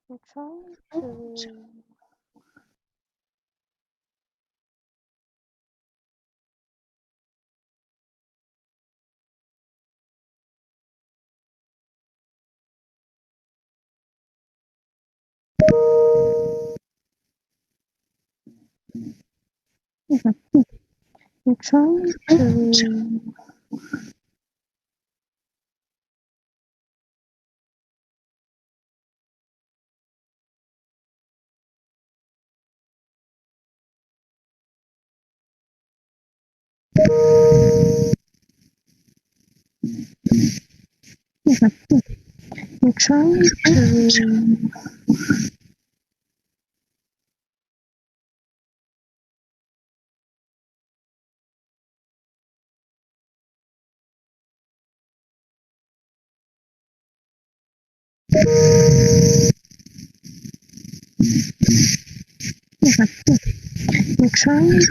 We're trying to. We're trying to. We're trying to. We're trying to. We're trying to.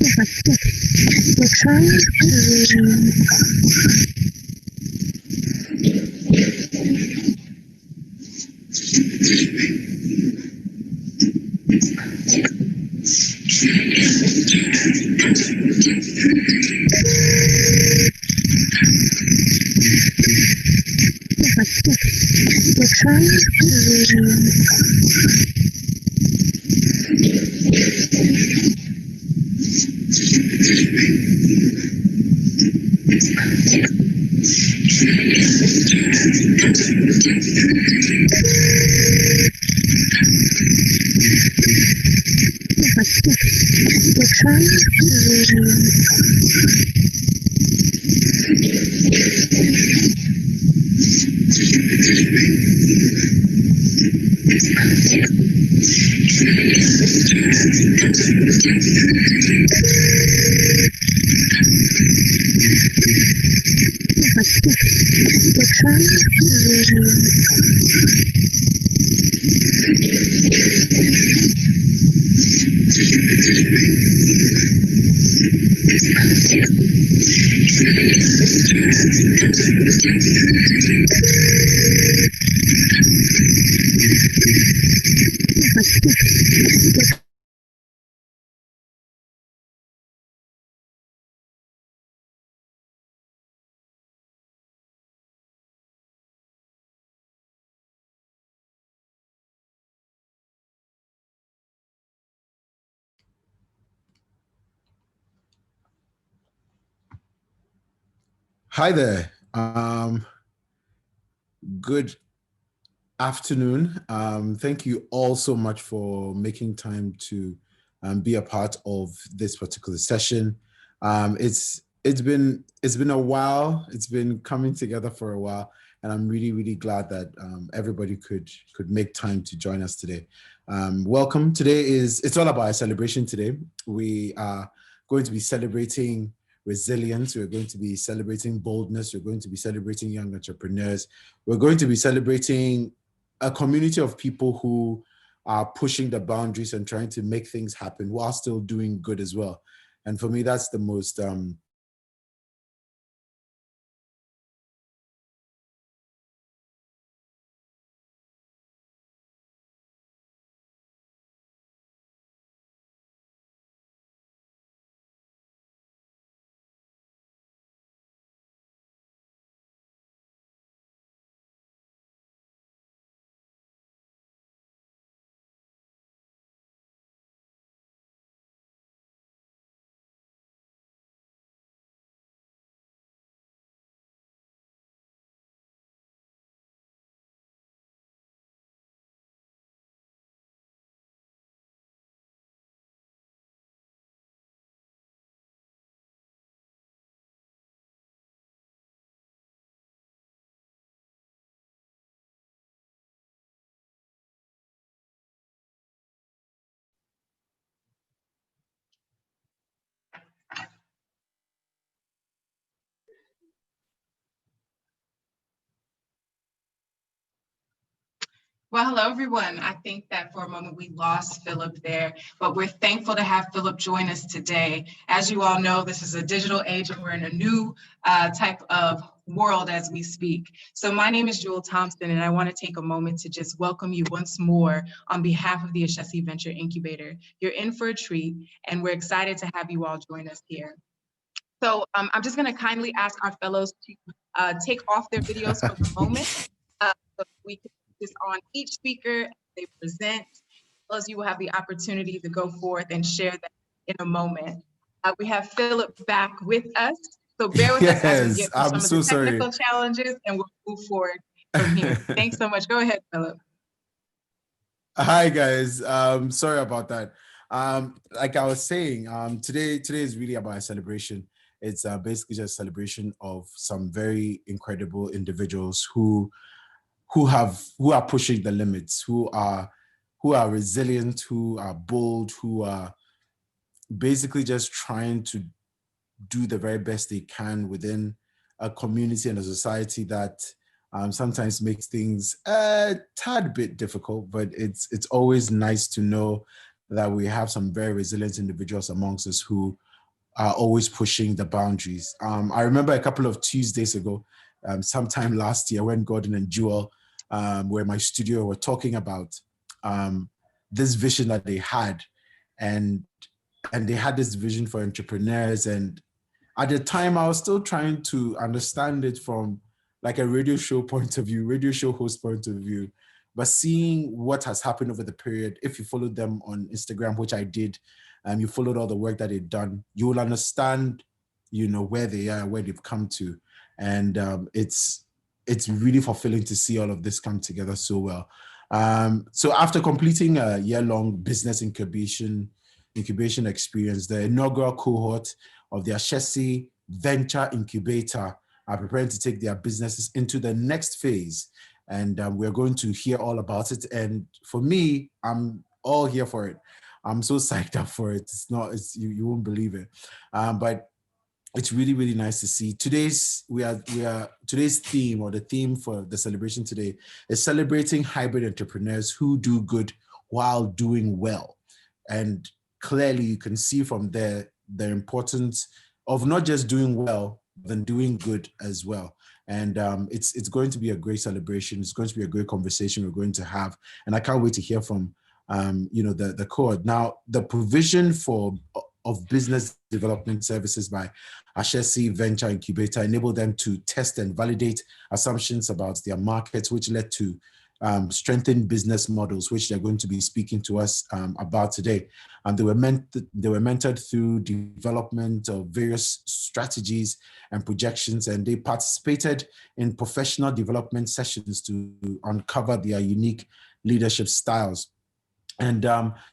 We're trying to. We're trying to. We're trying to. Hi there. Good afternoon. Thank you all so much for making time to be a part of this particular session. It's been a while. It's been coming together for a while, and I'm really glad that everybody could make time to join us today. Welcome. It's all about a celebration today. We are going to be celebrating resilience. We're going to be celebrating boldness. We're going to be celebrating young entrepreneurs. We're going to be celebrating a community of people who are pushing the boundaries and trying to make things happen while still doing good as well. And for me, that's the most Well, hello, everyone. I think that for a moment we lost Philip there, but we're thankful to have Philip join us today. As you all know, this is a digital age and we're in a new type of world as we speak. So my name is Jewel Thompson, and I want to take a moment to just welcome you once more on behalf of the Ashesi Venture Incubator. You're in for a treat, and we're excited to have you all join us here. So I'm just going to kindly ask our fellows to take off their videos for the moment so we can focus on each speaker as they present, as well as you will have the opportunity to go forth and share that in a moment. We have Philip back with us, so bear with us as we yes, get through I'm some of so the sorry. technical challenges, and we'll move forward from here. Thanks so much. Go ahead, Philip. Hi guys. Sorry about that. Like I was saying, today is really about a celebration. It's basically just a celebration of some very incredible individuals who are pushing the limits, who are resilient, who are bold, who are basically just trying to do the very best they can within a community and a society that sometimes makes things a tad bit difficult, but it's always nice to know that we have some very resilient individuals amongst us who are always pushing the boundaries. I remember a couple of Tuesdays ago, sometime last year, when Gordon and Jewel were in my studio, were talking about this vision that they had, and they had this vision for entrepreneurs. And at the time, I was still trying to understand it from like a radio show point of view, radio show host point of view. But seeing what has happened over the period, if you followed them on Instagram, which I did, you followed all the work that they've done, you will understand, where they are, where they've come to. And it's really fulfilling to see all of this come together so well. So after completing a year-long business incubation experience, the inaugural cohort of the Ashesi Venture Incubator are preparing to take their businesses into the next phase. And we're going to hear all about it. And for me, I'm all here for it. I'm so psyched up for it. You won't believe it. But it's really, really nice to see. Today's theme, or the theme for the celebration today, is celebrating hybrid entrepreneurs who do good while doing well. And clearly you can see from there the importance of not just doing well, but then doing good as well. And it's going to be a great celebration. It's going to be a great conversation we're going to have. And I can't wait to hear from the core. Now, the provision of business development services by Ashesi Venture Incubator enabled them to test and validate assumptions about their markets, which led to strengthened business models, which they're going to be speaking to us about today. And they were mentored through development of various strategies and projections, and they participated in professional development sessions to uncover their unique leadership styles. And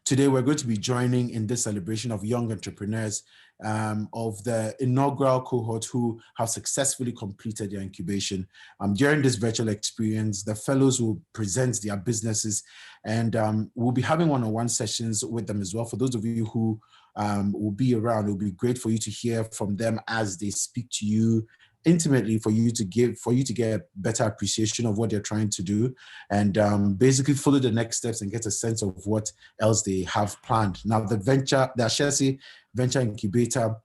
today we're going to be joining in this celebration of young entrepreneurs of the inaugural cohort who have successfully completed their incubation. During this virtual experience, the fellows will present their businesses, and we'll be having one-on-one sessions with them as well. For those of you who will be around, it will be great for you to hear from them as they speak to you intimately, for you to get a better appreciation of what they're trying to do, and basically follow the next steps and get a sense of what else they have planned. Now, the Ashesi Venture Incubator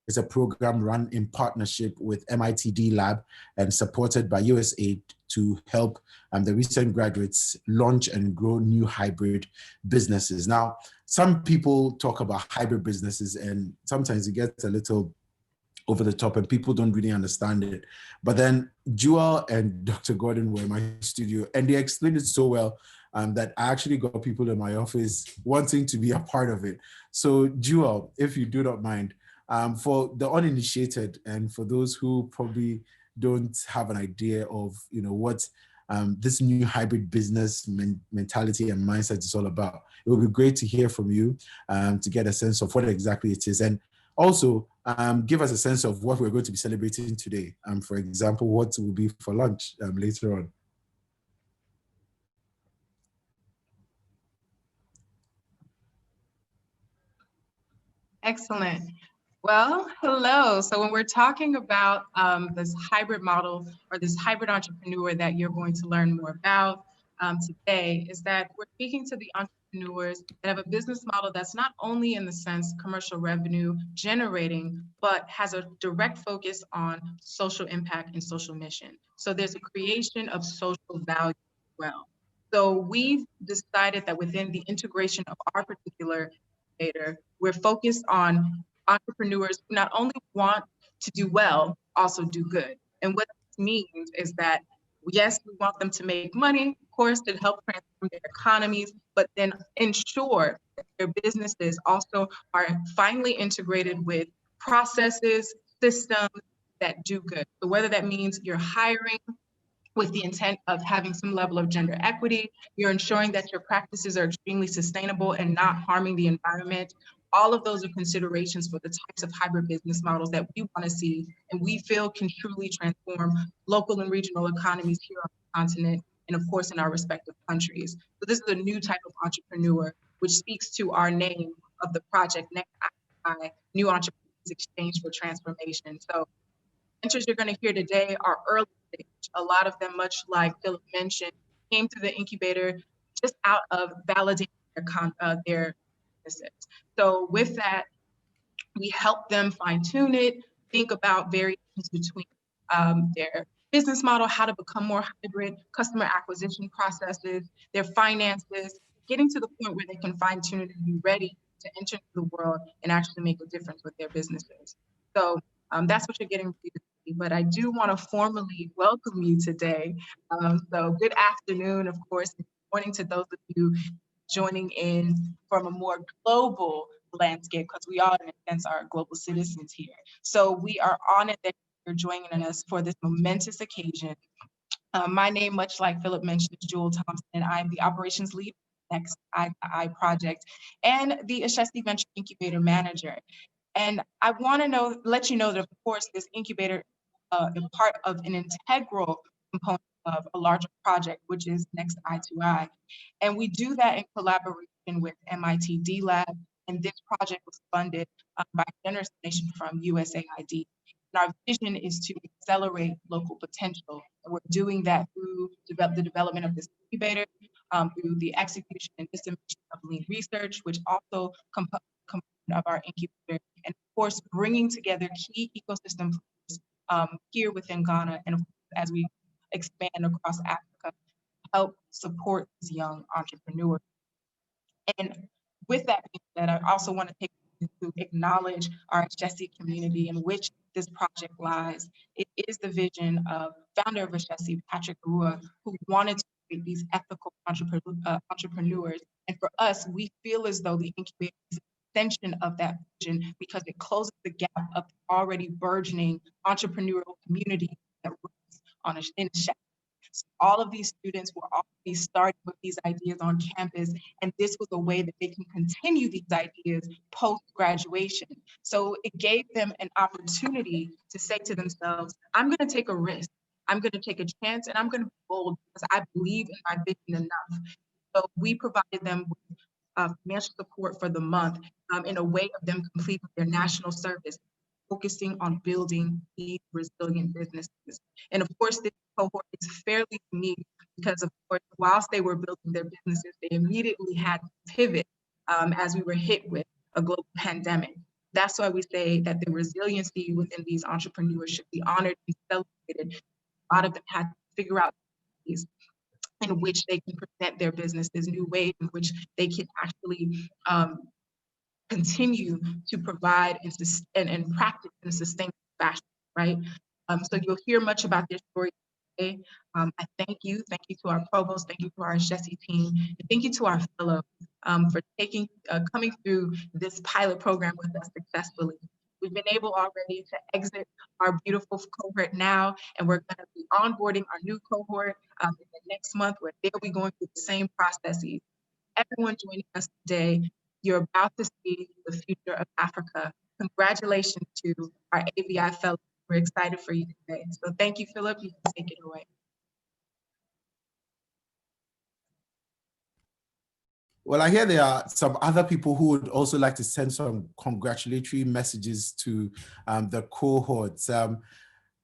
is a program run in partnership with MITD Lab and supported by USAID to help the recent graduates launch and grow new hybrid businesses. Now, some people talk about hybrid businesses, and sometimes it gets a little over the top and people don't really understand it. But then Jewel and Dr. Gordon were in my studio and they explained it so well that I actually got people in my office wanting to be a part of it. So Jewel, if you do not mind, for the uninitiated and for those who probably don't have an idea of what this new hybrid business mentality and mindset is all about, it would be great to hear from you to get a sense of what exactly it is. And also, give us a sense of what we're going to be celebrating today. For example, what will be for lunch later on. Excellent. Well, hello. So when we're talking about this hybrid model or this hybrid entrepreneur that you're going to learn more about today, is that we're speaking to the entrepreneurs that have a business model that's not only in the sense commercial revenue generating, but has a direct focus on social impact and social mission. So there's a creation of social value as well. So we've decided that within the integration of our particular incubator, we're focused on entrepreneurs who not only want to do well, also do good. And what this means is that, yes, we want them to make money, of course, to help transform their economies, but then ensure that their businesses also are finally integrated with processes, systems that do good. So whether that means you're hiring with the intent of having some level of gender equity, you're ensuring that your practices are extremely sustainable and not harming the environment. All of those are considerations for the types of hybrid business models that we want to see and we feel can truly transform local and regional economies here on the continent and of course in our respective countries. So this is a new type of entrepreneur, which speaks to our name of the project, Next I, New Entrepreneurs Exchange for Transformation. So mentors you're going to hear today are early stage. A lot of them, much like Philip mentioned, came to the incubator just out of validating their businesses. So with that, we help them fine tune it, think about variations between their business model, how to become more hybrid, customer acquisition processes, their finances, getting to the point where they can fine tune it and be ready to enter the world and actually make a difference with their businesses. So that's what you're getting ready to see. But I do want to formally welcome you today. So good afternoon, of course, good morning to those of you joining in from a more global landscape, because we all, in a sense, are global citizens here. So we are honored that you're joining us for this momentous occasion. My name, much like Philip mentioned, is Jewel Thompson, and I'm the operations lead for Next I project and the Ashesi Venture Incubator Manager. And I want to let you know that, of course, this incubator is part of an integral component of a larger project, which is Next I2I. And we do that in collaboration collaboration with MIT D Lab, and this project was funded by a generous donation from USAID. And our vision is to accelerate local potential, and we're doing that through the development of this incubator, through the execution and dissemination of lean research, which also component of our incubator, and of course, bringing together key ecosystem players here within Ghana, and of course, as we expand across Africa, help support these young entrepreneurs. And with that being said, I also want to take to acknowledge our Ashesi community in which this project lies. It is the vision of founder of Ashesi, Patrick Arua, who wanted to create these ethical entrepreneurs. And for us, we feel as though the incubator is an extension of that vision because it closes the gap of the already burgeoning entrepreneurial community that runs on in Ashesi. So all of these students were already starting with these ideas on campus, and this was a way that they can continue these ideas post-graduation. So it gave them an opportunity to say to themselves, I'm gonna take a risk, I'm gonna take a chance, and I'm gonna be bold because I believe in my vision enough. So we provided them with financial support for the month in a way of them completing their national service, focusing on building these resilient businesses. And of course, this cohort is fairly unique because, of course, whilst they were building their businesses, they immediately had to pivot as we were hit with a global pandemic. That's why we say that the resiliency within these entrepreneurs should be honored and celebrated. A lot of them had to figure out ways in which they can present their businesses, new ways in which they can actually continue to provide and practice in a sustainable fashion, right? So you'll hear much about their story today. I thank you to our provost, thank you to our Ashesi team, and thank you to our fellows for coming through this pilot program with us successfully. We've been able already to exit our beautiful cohort now, and we're going to be onboarding our new cohort in the next month where they'll be going through the same processes. Everyone joining us today, you're about to see the future of Africa. Congratulations to our AVI fellows. We're excited for you today. So thank you, Philip. You can take it away. Well, I hear there are some other people who would also like to send some congratulatory messages to the cohorts.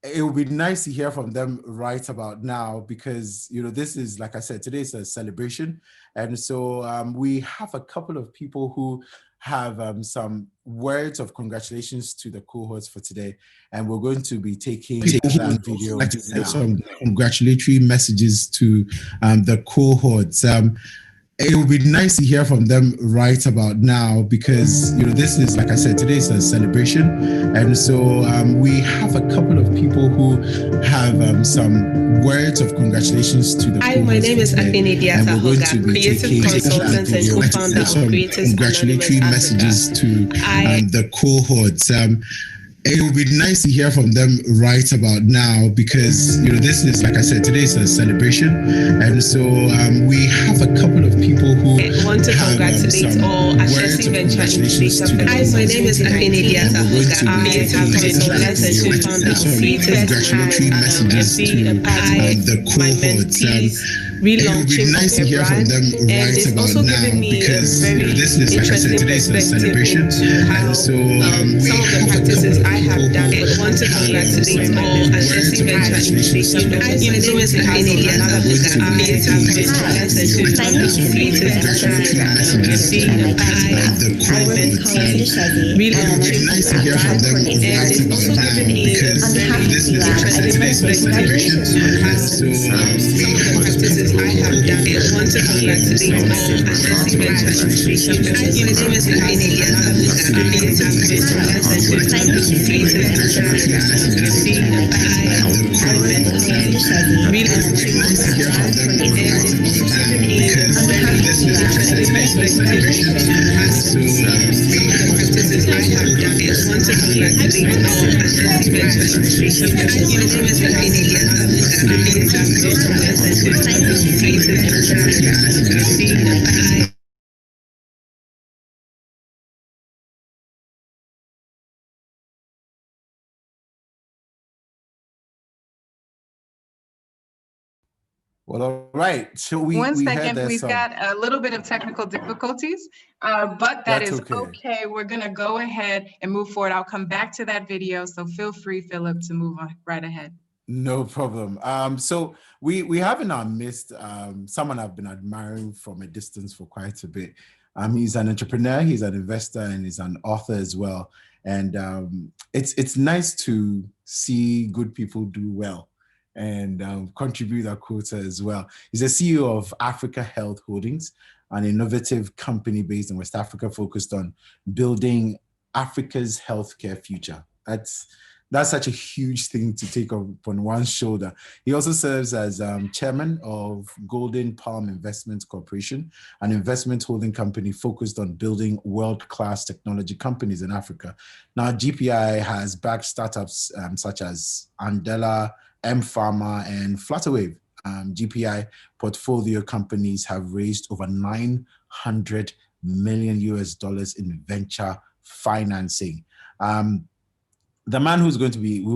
It would be nice to hear from them right about now because, you know, this is, like I said, today is a celebration. And so we have a couple of people who have some words of congratulations to the cohorts for today. And we're going to be taking that video. Like to send some congratulatory messages to the cohorts. It would be nice to hear from them right about now because, you know, this is, like I said, today is a celebration. And so we have a couple of people who have some words of congratulations to the Hi, my name is Afeni Diata Hoga, creative consultant and co-founder of Creators congratulatory messages to the cohorts. It would be nice to hear from them right about now because, you know, this is, like I said, today is a celebration. And so we have a couple of people who want to congratulate all Ashesi Venture Incubator. Hi, my name is Afeni Diata Hoga. I have been consultant and co-founder of Creators and the cohorts. Relaunching of their brand, and it's also given me a very interesting perspective into how some of the practices I have done. But want to congratulate all Ashesi Venture Incubator. My name is Afeni Diata Hoga. I have been consultant and co-founder of Creators relaunching of their brand, and it's also given me a very interesting perspective into how some of the practices I have done. I want to congratulate all Ashesi Venture Incubator. My name is Afeni Diata Hoga. I have been consultant and co-founder of Creators relaunching of their brand, and it's also given me a very interesting perspective into how some of the practices I have done. I want to congratulate all Ashesi Venture Incubator. My name is Afeni Diata Hoga. I have been consultant and co-founder of Creators. Well, all right. So we One heard second, that we've song. got a little bit of technical difficulties, but that That's is okay. okay. We're gonna go ahead and move forward. I'll come back to that video, so feel free, Philip, to move on right ahead. No problem. So we have in our midst someone I've been admiring from a distance for quite a bit. He's an entrepreneur, he's an investor, and he's an author as well. And it's nice to see good people do well and contribute a quota as well. He's the CEO of Africa Health Holdings, an innovative company based in West Africa focused on building Africa's healthcare future. That's such a huge thing to take upon one's shoulder. He also serves as chairman of Golden Palm Investment Corporation, an investment holding company focused on building world-class technology companies in Africa. Now, GPI has backed startups such as Andela, M-Pharma, and Flutterwave. GPI portfolio companies have raised over $900 million in venture financing. The man who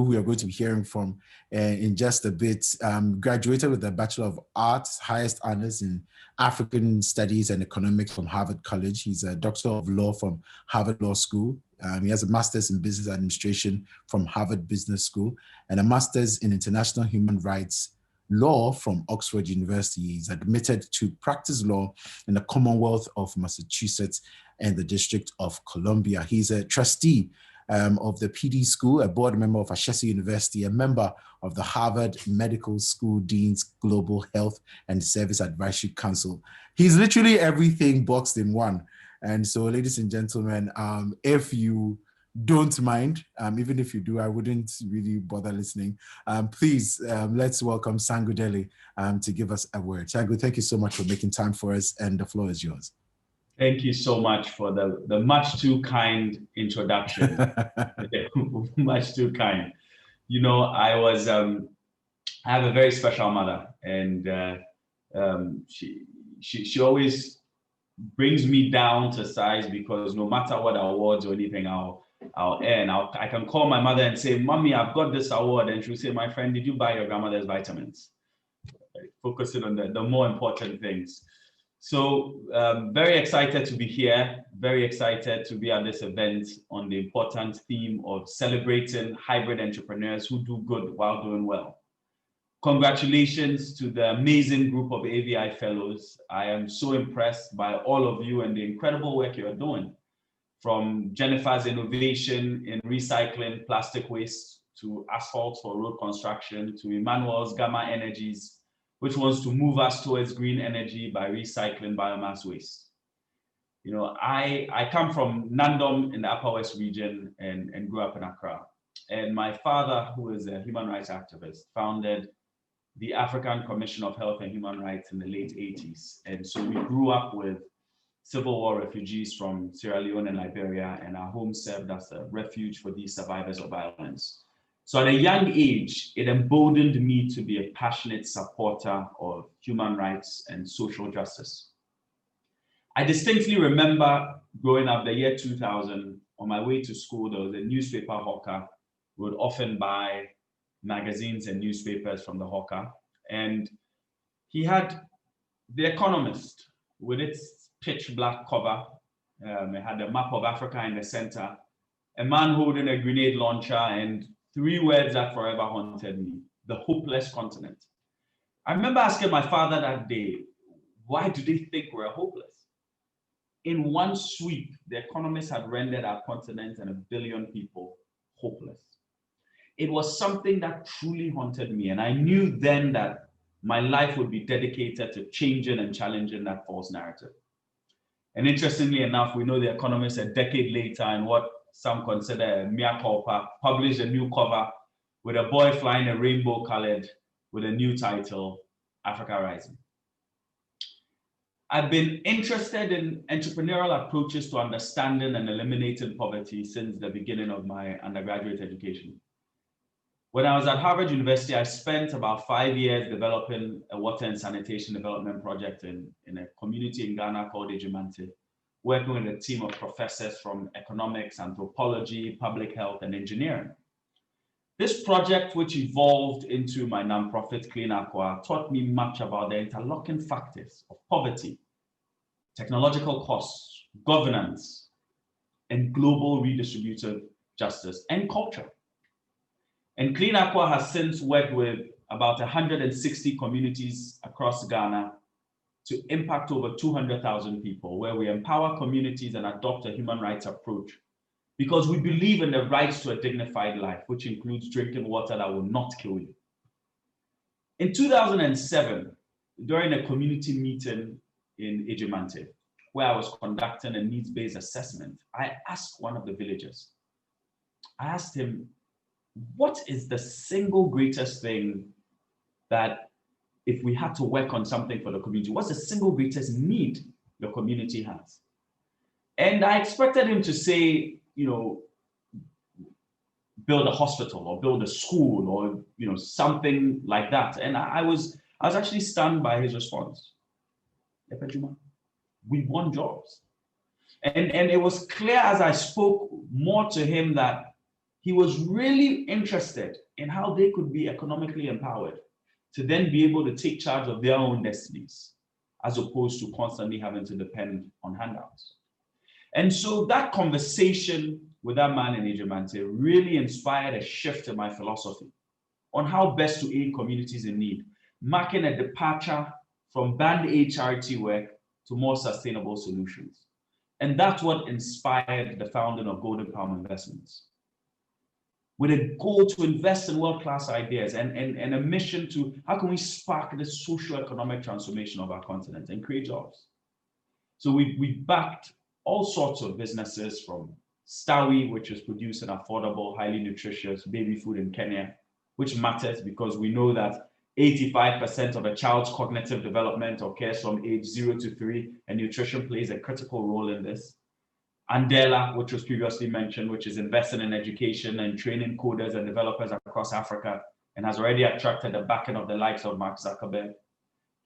we are going to be hearing from in just a bit, graduated with a Bachelor of Arts, highest honors in African Studies and Economics from Harvard College. He's a Doctor of Law from Harvard Law School. He has a Master's in Business Administration from Harvard Business School and a Master's in International Human Rights Law from Oxford University. He's admitted to practice law in the Commonwealth of Massachusetts and the District of Columbia. He's a trustee of the PD School, a board member of Ashesi University, a member of the Harvard Medical School Dean's Global Health and Service Advisory Council. He's literally everything boxed in one. And so, ladies and gentlemen, if you don't mind, even if you do, I wouldn't really bother listening. Please, let's welcome Sango Dele to give us a word. Sango, thank you so much for making time for us, and the floor is yours. Thank you so much for the much too kind introduction. Much too kind. You know, I have a very special mother, and she always brings me down to size, because no matter what awards or anything I'll earn, I can call my mother and say, "Mommy, I've got this award," and she'll say, "My friend, did you buy your grandmother's vitamins?" Focusing on the more important things. So very excited to be here, very excited to be at this event on the important theme of celebrating hybrid entrepreneurs who do good while doing well. Congratulations to the amazing group of AVI fellows. I am so impressed by all of you and the incredible work you're doing, from Jennifer's innovation in recycling plastic waste to asphalt for road construction, to Emmanuel's Gamma Energies, which wants to move us towards green energy by recycling biomass waste. You know, I come from Nandom in the Upper West region and grew up in Accra. And my father, who is a human rights activist, founded the African Commission of Health and Human Rights in the late 80s. And so we grew up with Civil War refugees from Sierra Leone and Liberia, and our home served as a refuge for these survivors of violence. So at a young age, it emboldened me to be a passionate supporter of human rights and social justice. I distinctly remember growing up the year 2000, on my way to school, there was a newspaper hawker who would often buy magazines and newspapers from the hawker. And he had The Economist with its pitch black cover. It had a map of Africa in the center, a man holding a grenade launcher, and three words that forever haunted me: the hopeless continent. I remember asking my father that day, why do they think we're hopeless? In one sweep, the economists had rendered our continent and 1 billion people hopeless. It was something that truly haunted me, and I knew then that my life would be dedicated to changing and challenging that false narrative. And interestingly enough, we know The Economist a decade later, and what some consider a mea culpa, published a new cover with a boy flying a rainbow colored with a new title, Africa Rising. I've been interested in entrepreneurial approaches to understanding and eliminating poverty since the beginning of my undergraduate education. When I was at Harvard University, I spent about 5 years developing a water and sanitation development project in a community in Ghana called Ejimante, working with a team of professors from economics, anthropology, public health, and engineering. This project, which evolved into my nonprofit Clean Aqua, taught me much about the interlocking factors of poverty, technological costs, governance, and global redistributive justice and culture. And Clean Aqua has since worked with about 160 communities across Ghana to impact over 200,000 people, where we empower communities and adopt a human rights approach because we believe in the rights to a dignified life, which includes drinking water that will not kill you. In 2007, during a community meeting in Ejimante, where I was conducting a needs-based assessment, I asked one of the villagers, I asked him, what is the single greatest thing that if we had to work on something for the community, what's the single greatest need your community has? And I expected him to say, build a hospital or build a school or something like that. And I was actually stunned by his response. We want jobs. And it was clear as I spoke more to him that he was really interested in how they could be economically empowered to then be able to take charge of their own destinies, as opposed to constantly having to depend on handouts. And so that conversation with that man in Ejimante really inspired a shift in my philosophy on how best to aid communities in need, marking a departure from band-aid charity work to more sustainable solutions. And that's what inspired the founding of Golden Palm Investments, with a goal to invest in world-class ideas and a mission to how can we spark the socio-economic transformation of our continent and create jobs. So we backed all sorts of businesses, from Stawi, which is producing affordable, highly nutritious baby food in Kenya, which matters because we know that 85% of a child's cognitive development occurs from age 0 to 3, and nutrition plays a critical role in this. Andela, which was previously mentioned, which is investing in education and training coders and developers across Africa and has already attracted the backing of the likes of Mark Zuckerberg.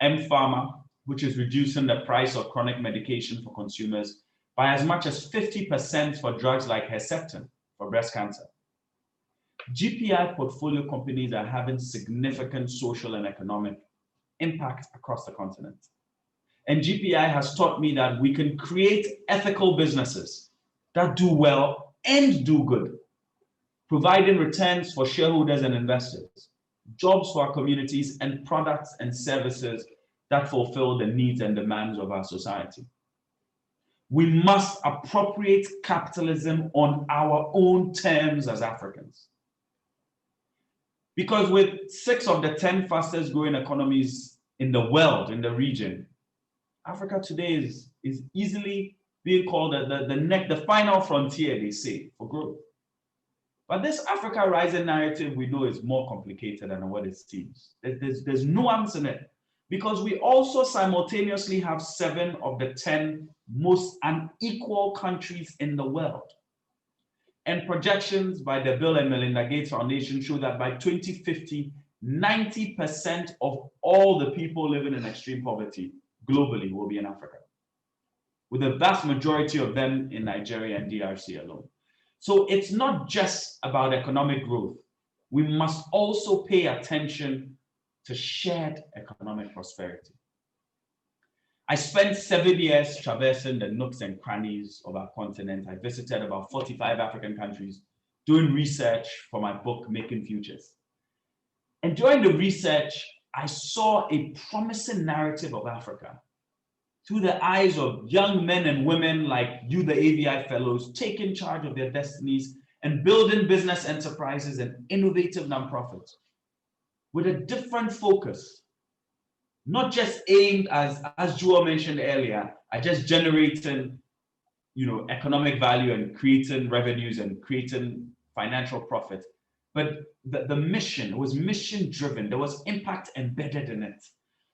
M-Pharma, which is reducing the price of chronic medication for consumers by as much as 50% for drugs like Herceptin for breast cancer. GPI portfolio companies are having significant social and economic impact across the continent. And GPI has taught me that we can create ethical businesses that do well and do good, providing returns for shareholders and investors, jobs for our communities, and products and services that fulfill the needs and demands of our society. We must appropriate capitalism on our own terms as Africans. Because with 6 of the 10 fastest growing economies in the world, in the region, Africa today is easily being called the final frontier, they say, for growth. But this Africa Rising narrative, we know, is more complicated than what it seems. There's nuance in it, because we also simultaneously have 7 of the 10 most unequal countries in the world. And projections by the Bill and Melinda Gates Foundation show that by 2050, 90% of all the people living in extreme poverty globally will be in Africa, with the vast majority of them in Nigeria and DRC alone. So it's not just about economic growth. We must also pay attention to shared economic prosperity. I spent 7 years traversing the nooks and crannies of our continent. I visited about 45 African countries doing research for my book, Making Futures. And during the research, I saw a promising narrative of Africa through the eyes of young men and women like you, the AVI fellows, taking charge of their destinies and building business enterprises and innovative nonprofits with a different focus, not just aimed, as Jewel mentioned earlier, at just generating economic value and creating revenues and creating financial profit, but the mission was mission driven. There was impact embedded in it.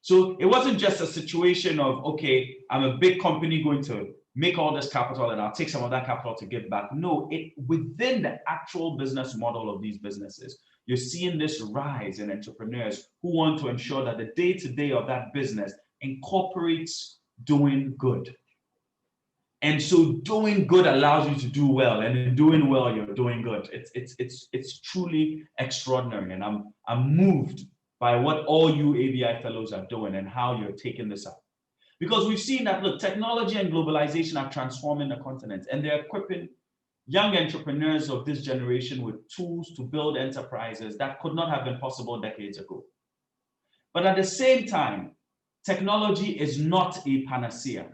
So it wasn't just a situation of, okay, I'm a big company going to make all this capital and I'll take some of that capital to give back. No, within the actual business model of these businesses, you're seeing this rise in entrepreneurs who want to ensure that the day-to-day of that business incorporates doing good. And so doing good allows you to do well, and in doing well, you're doing good. It's truly extraordinary, and I'm moved by what all you ABI fellows are doing and how you're taking this up. Because we've seen that, look, technology and globalization are transforming the continent, and they're equipping young entrepreneurs of this generation with tools to build enterprises that could not have been possible decades ago. But at the same time, technology is not a panacea.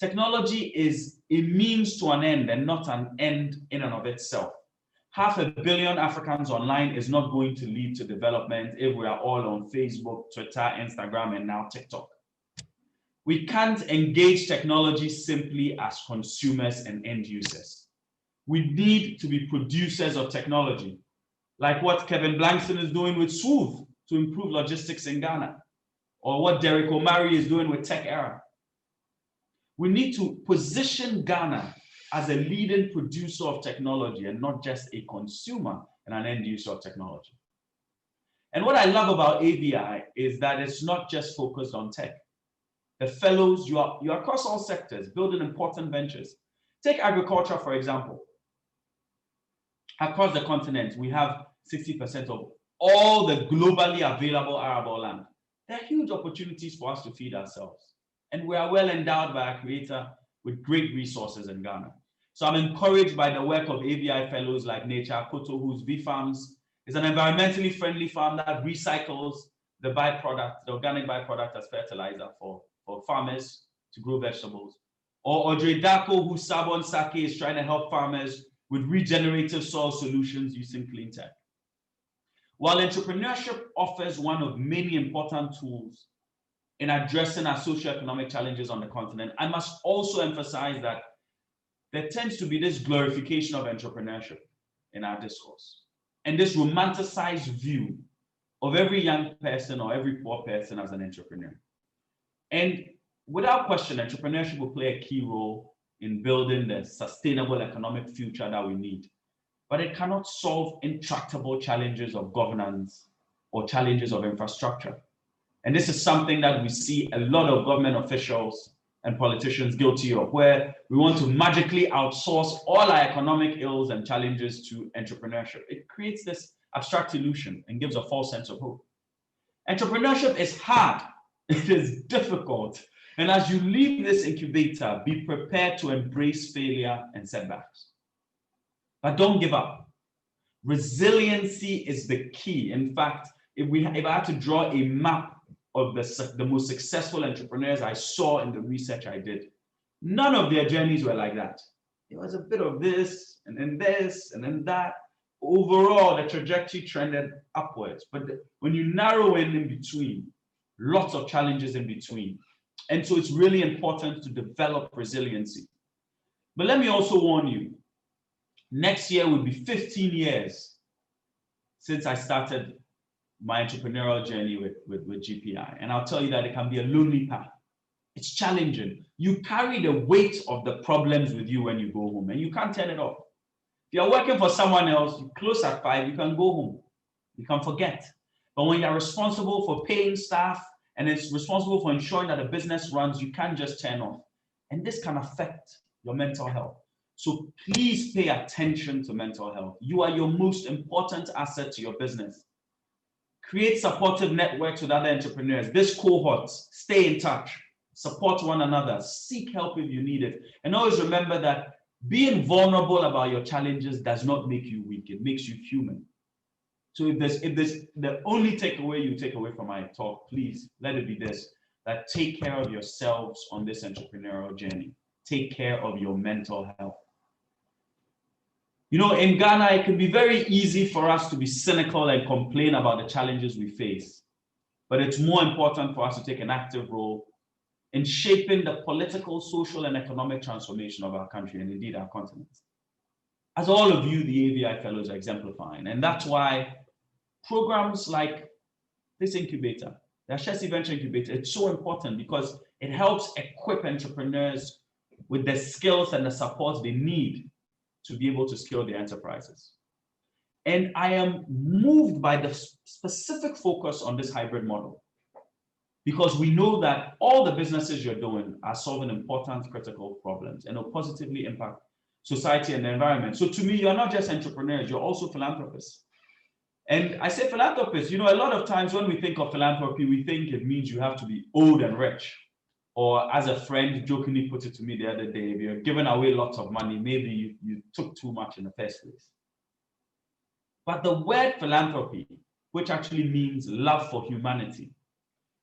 Technology is a means to an end and not an end in and of itself. 500 million Africans online is not going to lead to development if we are all on Facebook, Twitter, Instagram, and now TikTok. We can't engage technology simply as consumers and end users. We need to be producers of technology, like what Kevin Blankson is doing with Smooth to improve logistics in Ghana, or what Derek Omari is doing with Tech Era. We need to position Ghana as a leading producer of technology and not just a consumer and an end user of technology. And what I love about ABI is that it's not just focused on tech. The fellows, you are across all sectors, building important ventures. Take agriculture, for example. Across the continent, we have 60% of all the globally available arable land. There are huge opportunities for us to feed ourselves. And we are well endowed by our Creator with great resources in Ghana. So I'm encouraged by the work of ABI fellows like Nature Koto, whose V Farms is an environmentally friendly farm that recycles the byproduct, the organic byproduct as fertilizer for farmers to grow vegetables. Or Audrey Dako, whose Sabon Sake is trying to help farmers with regenerative soil solutions using clean tech. While entrepreneurship offers one of many important tools in addressing our socioeconomic challenges on the continent, I must also emphasize that there tends to be this glorification of entrepreneurship in our discourse, and this romanticized view of every young person or every poor person as an entrepreneur. And without question, entrepreneurship will play a key role in building the sustainable economic future that we need. But it cannot solve intractable challenges of governance or challenges of infrastructure. And this is something that we see a lot of government officials and politicians guilty of, where we want to magically outsource all our economic ills and challenges to entrepreneurship. It creates this abstract illusion and gives a false sense of hope. Entrepreneurship is hard, it is difficult. And as you leave this incubator, be prepared to embrace failure and setbacks. But don't give up. Resiliency is the key. In fact, if I had to draw a map of the most successful entrepreneurs I saw in the research I did, none of their journeys were like that. It was a bit of this, and then that. Overall, the trajectory trended upwards. But when you narrow in between, lots of challenges in between. And so it's really important to develop resiliency. But let me also warn you, next year will be 15 years since I started my entrepreneurial journey with GPI. And I'll tell you that it can be a lonely path. It's challenging. You carry the weight of the problems with you when you go home, and you can't turn it off. If you're working for someone else, you close at 5, you can go home. You can forget. But when you're responsible for paying staff and it's responsible for ensuring that the business runs, you can't just turn off. And this can affect your mental health. So please pay attention to mental health. You are your most important asset to your business. Create supportive networks with other entrepreneurs. This cohort, stay in touch, support one another, seek help if you need it. And always remember that being vulnerable about your challenges does not make you weak, it makes you human. So if there's the only takeaway you take away from my talk, please let it be this, that take care of yourselves on this entrepreneurial journey. Take care of your mental health. You know, in Ghana, it can be very easy for us to be cynical and complain about the challenges we face. But it's more important for us to take an active role in shaping the political, social, and economic transformation of our country, and indeed our continent. As all of you, the ABI fellows, are exemplifying. And that's why programs like this incubator, the Ashesi Venture Incubator, it's so important because it helps equip entrepreneurs with the skills and the support they need to be able to scale their enterprises. And I am moved by the specific focus on this hybrid model. because we know that all the businesses you're doing are solving important, critical problems and will positively impact society and the environment. So to me, you're not just entrepreneurs, you're also philanthropists. And I say philanthropists, a lot of times when we think of philanthropy, we think it means you have to be old and rich. Or as a friend jokingly put it to me the other day, if you're giving away lots of money, maybe you took too much in the first place. But the word philanthropy, which actually means love for humanity,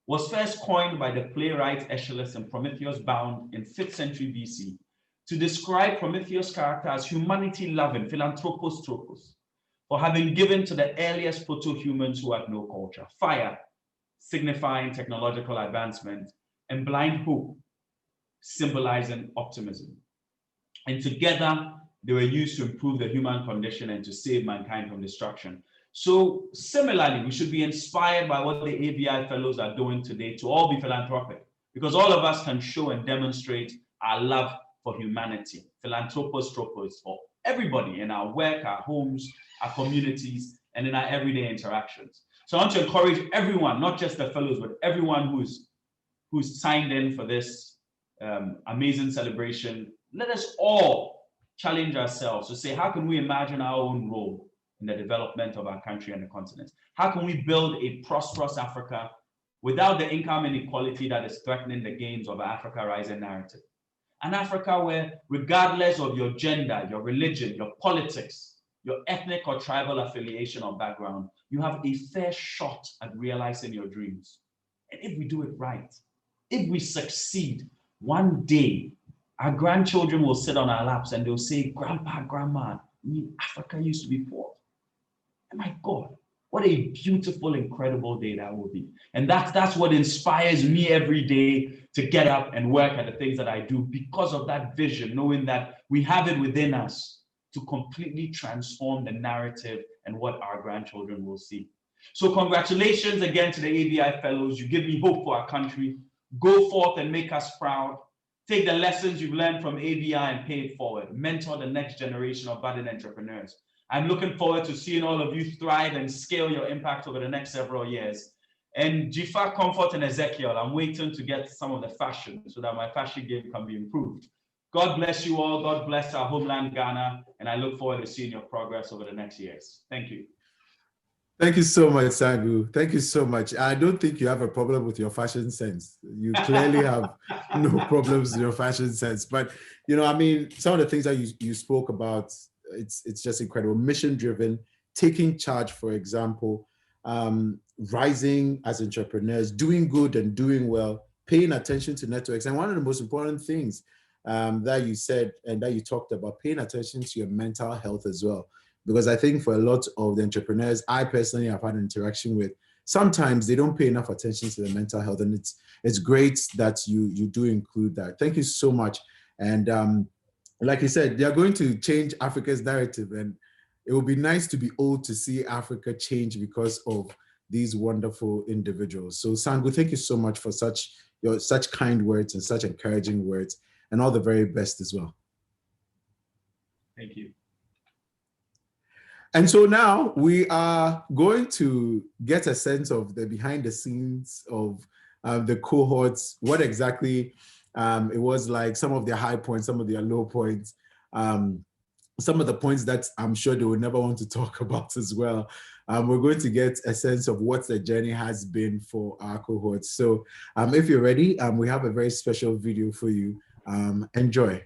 was first coined by the playwright Ashesi in Prometheus Bound in 5th century BC to describe Prometheus' character as humanity-loving, philanthropos tropos, for having given to the earliest proto-humans who had no culture, fire, signifying technological advancement, and blind hope, symbolizing optimism. And together, they were used to improve the human condition and to save mankind from destruction. So similarly, we should be inspired by what the ABI fellows are doing today to all be philanthropic, because all of us can show and demonstrate our love for humanity, philanthropos tropos, for everybody in our work, our homes, our communities, and in our everyday interactions. So I want to encourage everyone, not just the fellows, but everyone who's signed in for this amazing celebration. Let us all challenge ourselves to say, how can we imagine our own role in the development of our country and the continent? How can we build a prosperous Africa without the income inequality that is threatening the gains of our Africa Rising narrative? An Africa where, regardless of your gender, your religion, your politics, your ethnic or tribal affiliation or background, you have a fair shot at realizing your dreams. And if we do it right, if we succeed, one day our grandchildren will sit on our laps and they'll say, Grandpa, Grandma, Africa used to be poor. And my God, what a beautiful, incredible day that will be. And that's what inspires me every day to get up and work at the things that I do, because of that vision, knowing that we have it within us to completely transform the narrative and what our grandchildren will see. So congratulations again to the ABI fellows. You give me hope for our country. Go forth and make us proud. Take the lessons you've learned from ABI and pay it forward. Mentor the next generation of budding entrepreneurs. I'm looking forward to seeing all of you thrive and scale your impact over the next several years. And Jifa, Comfort, and Ezekiel, I'm waiting to get some of the fashion so that my fashion game can be improved. God bless you all. God bless our homeland, Ghana. And I look forward to seeing your progress over the next years. Thank you. Thank you so much, Sangu. Thank you so much. I don't think you have a problem with your fashion sense. You clearly have no problems with your fashion sense. But, I mean, some of the things that you spoke about, it's just incredible. Mission-driven, taking charge, for example, rising as entrepreneurs, doing good and doing well, paying attention to networks. And one of the most important things that you said and that you talked about, paying attention to your mental health as well. Because I think for a lot of the entrepreneurs I personally have had an interaction with, sometimes they don't pay enough attention to their mental health. And it's great that you do include that. Thank you so much. And like you said, they are going to change Africa's narrative. And it will be nice to be old to see Africa change because of these wonderful individuals. So Sangu, thank you so much for such kind words and such encouraging words, and all the very best as well. Thank you. And so now we are going to get a sense of the behind the scenes of the cohorts, what exactly it was like, some of their high points, some of their low points, some of the points that I'm sure they would never want to talk about as well. We're going to get a sense of what the journey has been for our cohorts. So if you're ready, we have a very special video for you. Enjoy.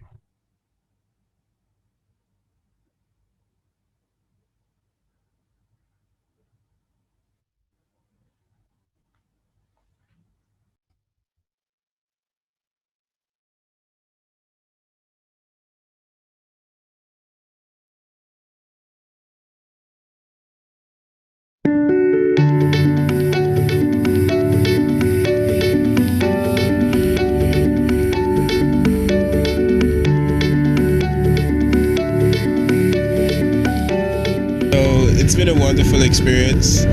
It's been a wonderful experience.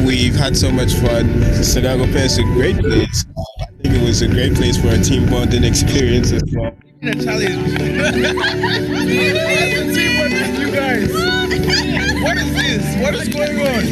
We've had so much fun. Senagope is a great place. I think it was a great place for a team bonding experience as well. The challenge. You guys. What is this? What is going on?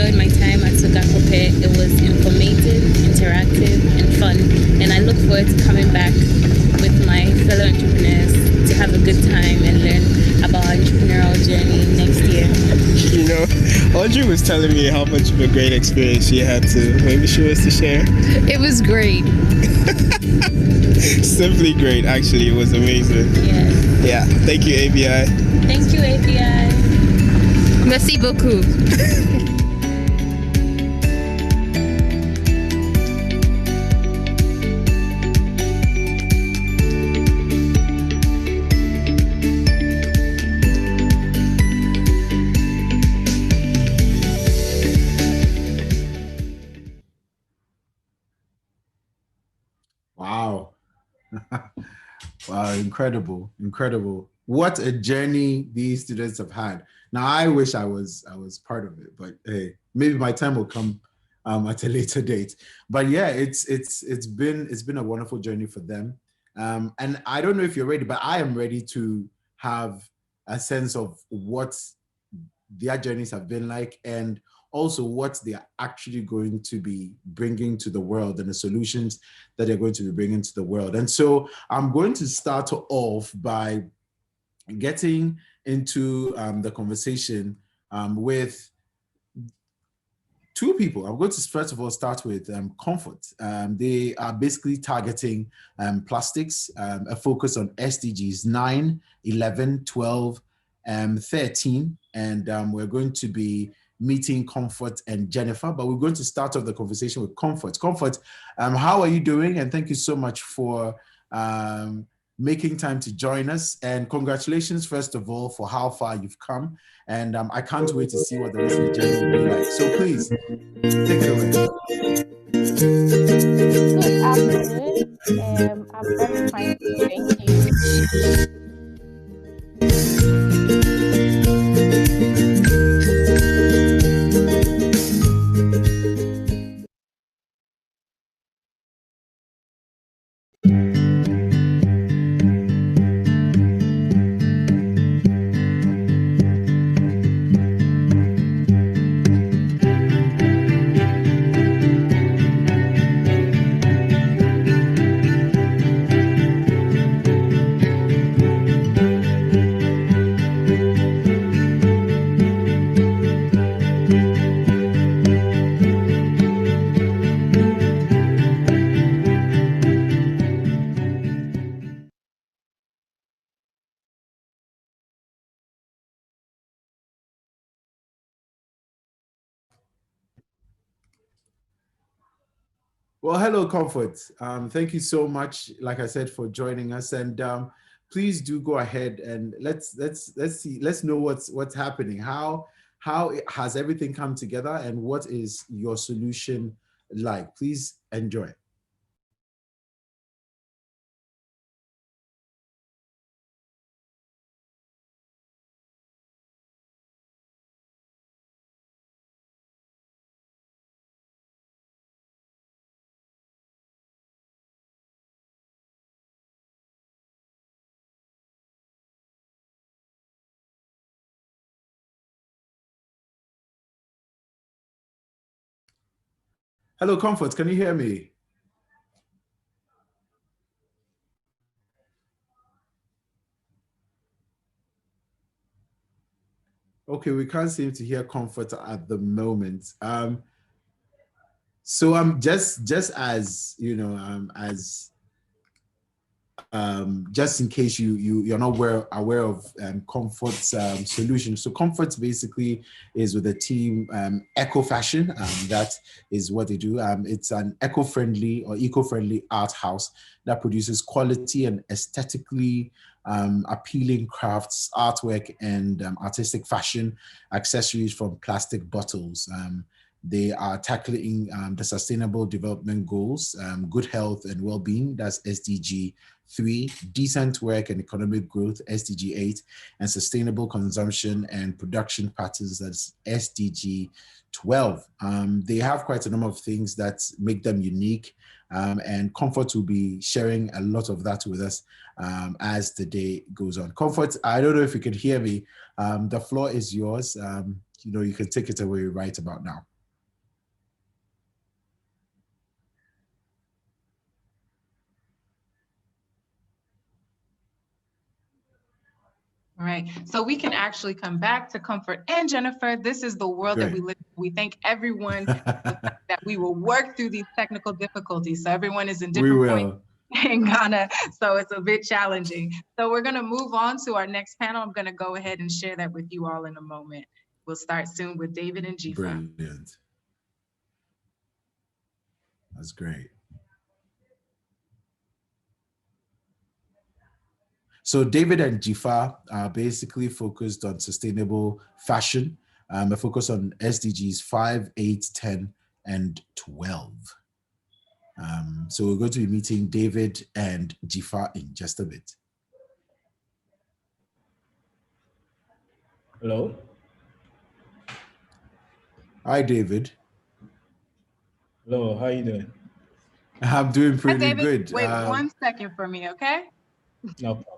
enjoyed my time at Sugakope. It was informative, interactive, and fun. And I look forward to coming back with my fellow entrepreneurs to have a good time and learn about our entrepreneurial journey next year. You know, Audrey was telling me how much of a great experience she had to. Maybe she was to share. It was great. Simply great, actually. It was amazing. Yes. Yeah. Thank you, ABI. Thank you, ABI. Merci beaucoup. Wow. Wow, incredible. What a journey these students have had. Now I wish I was part of it, but hey, maybe my time will come at a later date. But yeah, it's been a wonderful journey for them. And I don't know if you're ready, but I am ready to have a sense of what their journeys have been like, and also what they are actually going to be bringing to the world and the solutions that they're going to be bringing to the world. And so I'm going to start off by getting into the conversation with two people. I'm going to first of all start with Comfort. They are basically targeting plastics, a focus on SDGs 9, 11, 12, 13. And we're going to be meeting Comfort and Jennifer, but we're going to start off the conversation with Comfort. Comfort, how are you doing? And thank you so much for making time to join us. And congratulations, first of all, for how far you've come. And I can't wait to see what the rest of the journey will be like. So please, take it away. Good afternoon. I'm very fine. Thank you. Well, hello, Comfort. Thank you so much, like I said, for joining us. And please do go ahead and let's see, let's know what's happening. How has everything come together, and what is your solution like? Please enjoy. Hello, Comfort. Can you hear me? Okay, we can't seem to hear Comfort at the moment. So I'm just as you know, as just in case you're not aware of Comfort's solution. So Comfort basically is with the team Eco Fashion. That is what they do. It's an eco-friendly or eco-friendly art house that produces quality and aesthetically appealing crafts, artwork, and artistic fashion accessories from plastic bottles. They are tackling the Sustainable Development Goals, good health and well-being, that's SDG 3, decent work and economic growth, SDG 8, and sustainable consumption and production patterns, that's SDG 12. They have quite a number of things that make them unique, and Comfort will be sharing a lot of that with us as the day goes on. Comfort, I don't know if you can hear me. The floor is yours. You can take it away right about now. All right, so we can actually come back to Comfort and Jennifer. This is the world that we live in. We thank everyone that we will work through these technical difficulties. So everyone is in different points in Ghana, so it's a bit challenging. So we're gonna move on to our next panel. I'm gonna go ahead and share that with you all in a moment. We'll start soon with David and Jifa. Brilliant. That's great. So David and Jifa are basically focused on sustainable fashion. A focus on SDGs 5, 8, 10, and 12. So we're going to be meeting David and Jifa in just a bit. Hello. Hi, David. Hello, how are you doing? I'm doing pretty good. Wait 1 second for me, okay? No problem.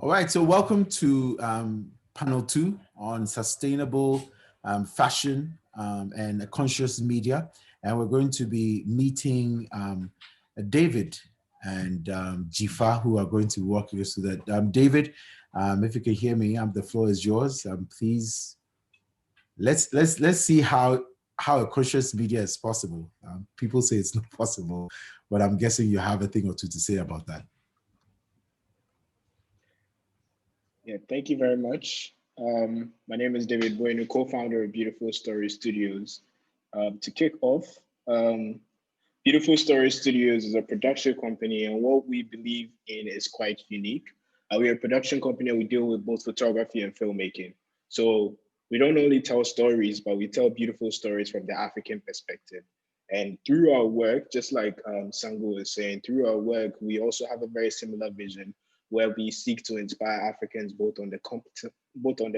All right, so welcome to panel 2 on sustainable fashion and conscious media. And we're going to be meeting David and Jifa, who are going to walk us through that. David, if you can hear me, the floor is yours. Please, let's see how a conscious media is possible. People say it's not possible, but I'm guessing you have a thing or two to say about that. Yeah, thank you very much. My name is David Bueno, co-founder of Beautiful Story Studios. To kick off, Beautiful Story Studios is a production company, and what we believe in is quite unique. We're a production company, and we deal with both photography and filmmaking. So we don't only tell stories, but we tell beautiful stories from the African perspective. And through our work, just like Sango was saying, through our work, we also have a very similar vision where we seek to inspire Africans both on the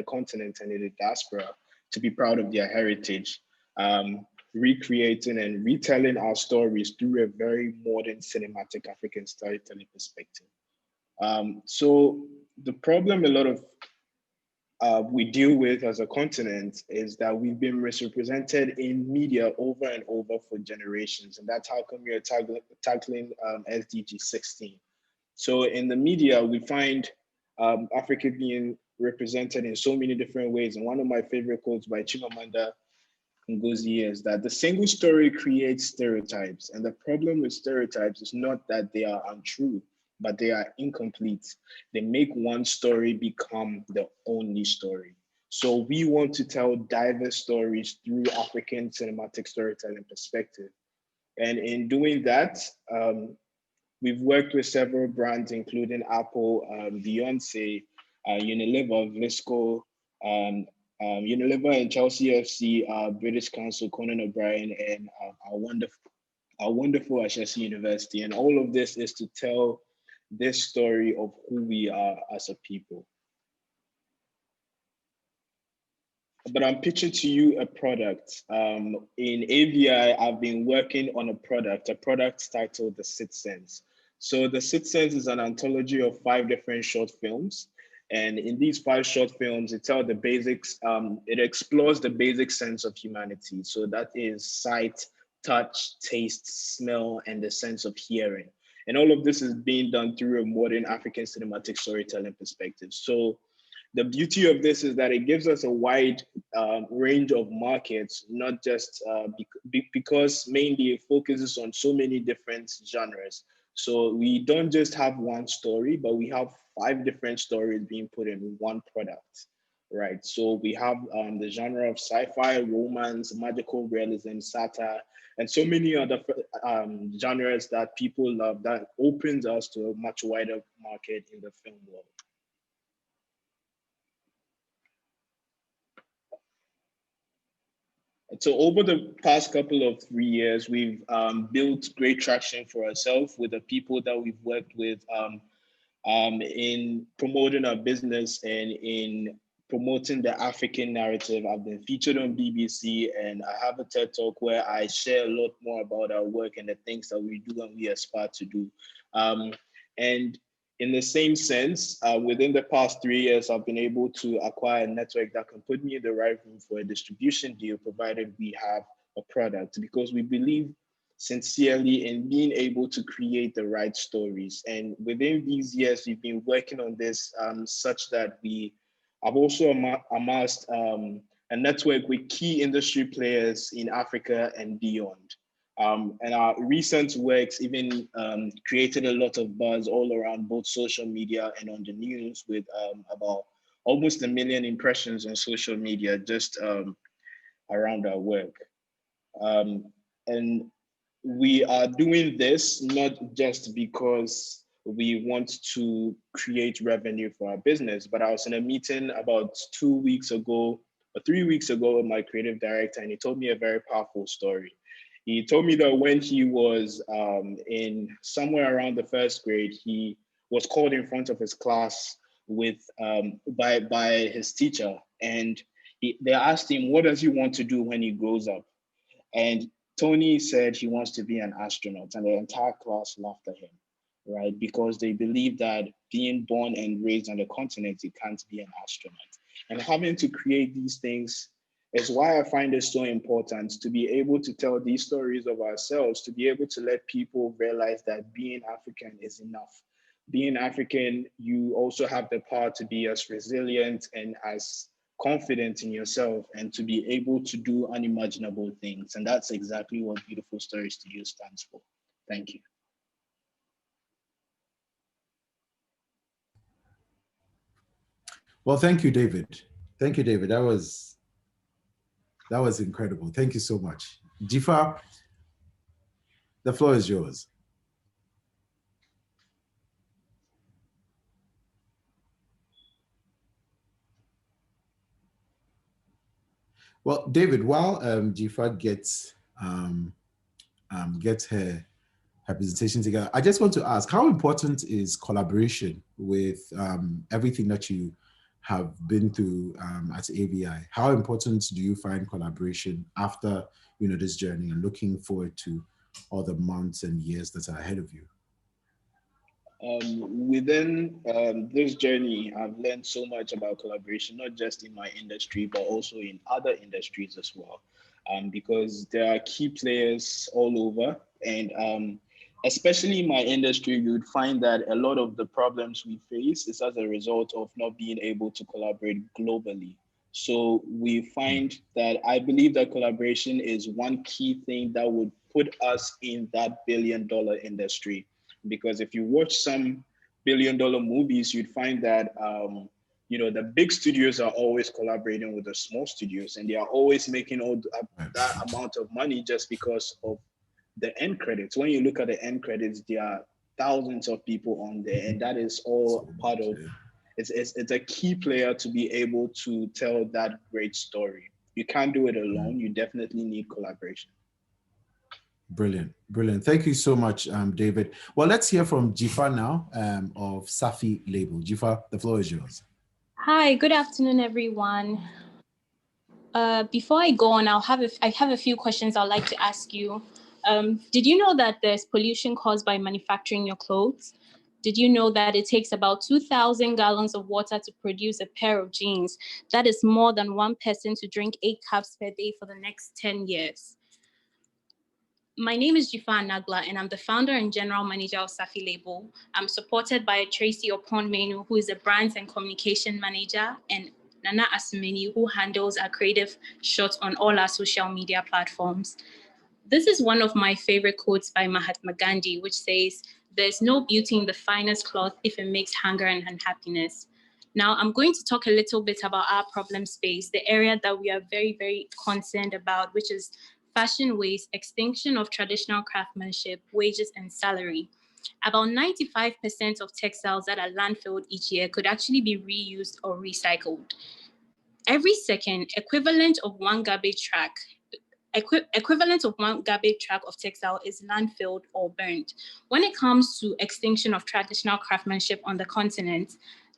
continent and in the diaspora to be proud of their heritage, recreating and retelling our stories through a very modern cinematic African storytelling perspective. So the problem a lot of we deal with as a continent is that we've been misrepresented in media over and over for generations, and that's how come we are tackling SDG 16. So in the media, we find Africa being represented in so many different ways. And one of my favorite quotes by Chimamanda Ngozi is that the single story creates stereotypes. And the problem with stereotypes is not that they are untrue, but they are incomplete. They make one story become the only story. So we want to tell diverse stories through African cinematic storytelling perspective. And in doing that, we've worked with several brands, including Apple, Beyonce, Unilever, Visco, Unilever and Chelsea FC, British Council, Conan O'Brien, and our wonderful Ashesi University. And all of this is to tell this story of who we are as a people. but I'm pitching to you a product. In AVI, I've been working on a product titled The Sixth Sense. So The Sixth Sense is an anthology of 5 different short films. And in these 5 short films, it tells the basics, it explores the basic sense of humanity. So that is sight, touch, taste, smell, and the sense of hearing. And all of this is being done through a modern African cinematic storytelling perspective. So the beauty of this is that it gives us a wide range of markets, not just because mainly it focuses on so many different genres. So we don't just have one story, but we have 5 different stories being put in one product, right? So we have the genre of sci-fi, romance, magical realism, satire, and so many other genres that people love that opens us to a much wider market in the film world. So over the past couple of 3 years, we've built great traction for ourselves with the people that we've worked with in promoting our business and in promoting the African narrative. I've been featured on BBC, and I have a TED Talk where I share a lot more about our work and the things that we do and we aspire to do. And in the same sense, within the past 3 years, I've been able to acquire a network that can put me in the right room for a distribution deal, provided we have a product, because we believe sincerely in being able to create the right stories. And within these years, we've been working on this such that we have also amassed a network with key industry players in Africa and beyond. And our recent works even created a lot of buzz all around both social media and on the news, with about almost 1 million impressions on social media just around our work. And we are doing this not just because we want to create revenue for our business, but I was in a meeting about 2 weeks ago or 3 weeks ago with my creative director, and he told me a very powerful story. He told me that when he was in somewhere around the 1st grade, he was called in front of his class with by his teacher, and they asked him, what does he want to do when he grows up? And Tony said he wants to be an astronaut, and the entire class laughed at him, right? Because they believe that being born and raised on the continent, you can't be an astronaut. And having to create these things is why I find it so important to be able to tell these stories of ourselves, to be able to let people realize that being African is enough. Being African, you also have the power to be as resilient and as confident in yourself and to be able to do unimaginable things. And that's exactly what Beautiful Story Studio stands for. Thank you. Well, thank you, David. Thank you, David. That was incredible. Thank you so much. Jifa, the floor is yours. Well, David, while Jifa gets her presentation together, I just want to ask, how important is collaboration with everything that you have been through at AVI? How important do you find collaboration after this journey, and looking forward to all the months and years that are ahead of you? Within this journey, I've learned so much about collaboration, not just in my industry, but also in other industries as well. Because there are key players all over, and especially in my industry, you would find that a lot of the problems we face is as a result of not being able to collaborate globally. So we find that I believe that collaboration is one key thing that would put us in that billion-dollar industry. Because if you watch some billion-dollar movies, you'd find that the big studios are always collaborating with the small studios, and they are always making all that amount of money just because of the end credits. When you look at the end credits, there are thousands of people on there, and that is all part of it's a key player to be able to tell that great story. You can't do it alone. You definitely need collaboration. Brilliant, brilliant. Thank you so much, David. Well, let's hear from Jifa now of Safi Label. Jifa, the floor is yours. Hi, good afternoon, everyone. Before I go on, I have a few questions I'd like to ask you. Did you know that there's pollution caused by manufacturing your clothes? Did you know that it takes about 2,000 gallons of water to produce a pair of jeans? That is more than one person to drink 8 cups per day for the next 10 years. My name is Jifa Nagla, and I'm the founder and general manager of Safi Label. I'm supported by Tracy Oponmenu, who is a brands and communication manager, and Nana Asumeni, who handles our creative shots on all our social media platforms. This is one of my favorite quotes by Mahatma Gandhi, which says, "There's no beauty in the finest cloth if it makes hunger and unhappiness." Now, I'm going to talk a little bit about our problem space, the area that we are very, very concerned about, which is fashion waste, extinction of traditional craftsmanship, wages, and salary. About 95% of textiles that are landfilled each year could actually be reused or recycled. Every second, equivalent of one garbage truck of textile is landfilled or burned. When it comes to extinction of traditional craftsmanship on the continent,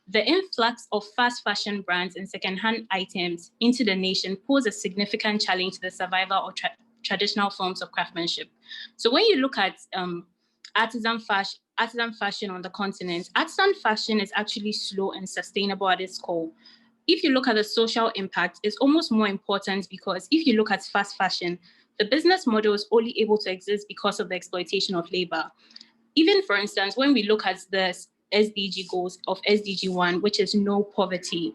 the influx of fast fashion brands and secondhand items into the nation pose a significant challenge to the survival of traditional forms of craftsmanship. So when you look at artisan fashion on the continent, artisan fashion is actually slow and sustainable at its core. If you look at the social impact, it's almost more important, because if you look at fast fashion, the business model is only able to exist because of the exploitation of labor. Even, for instance, when we look at the SDG goals of SDG 1, which is no poverty,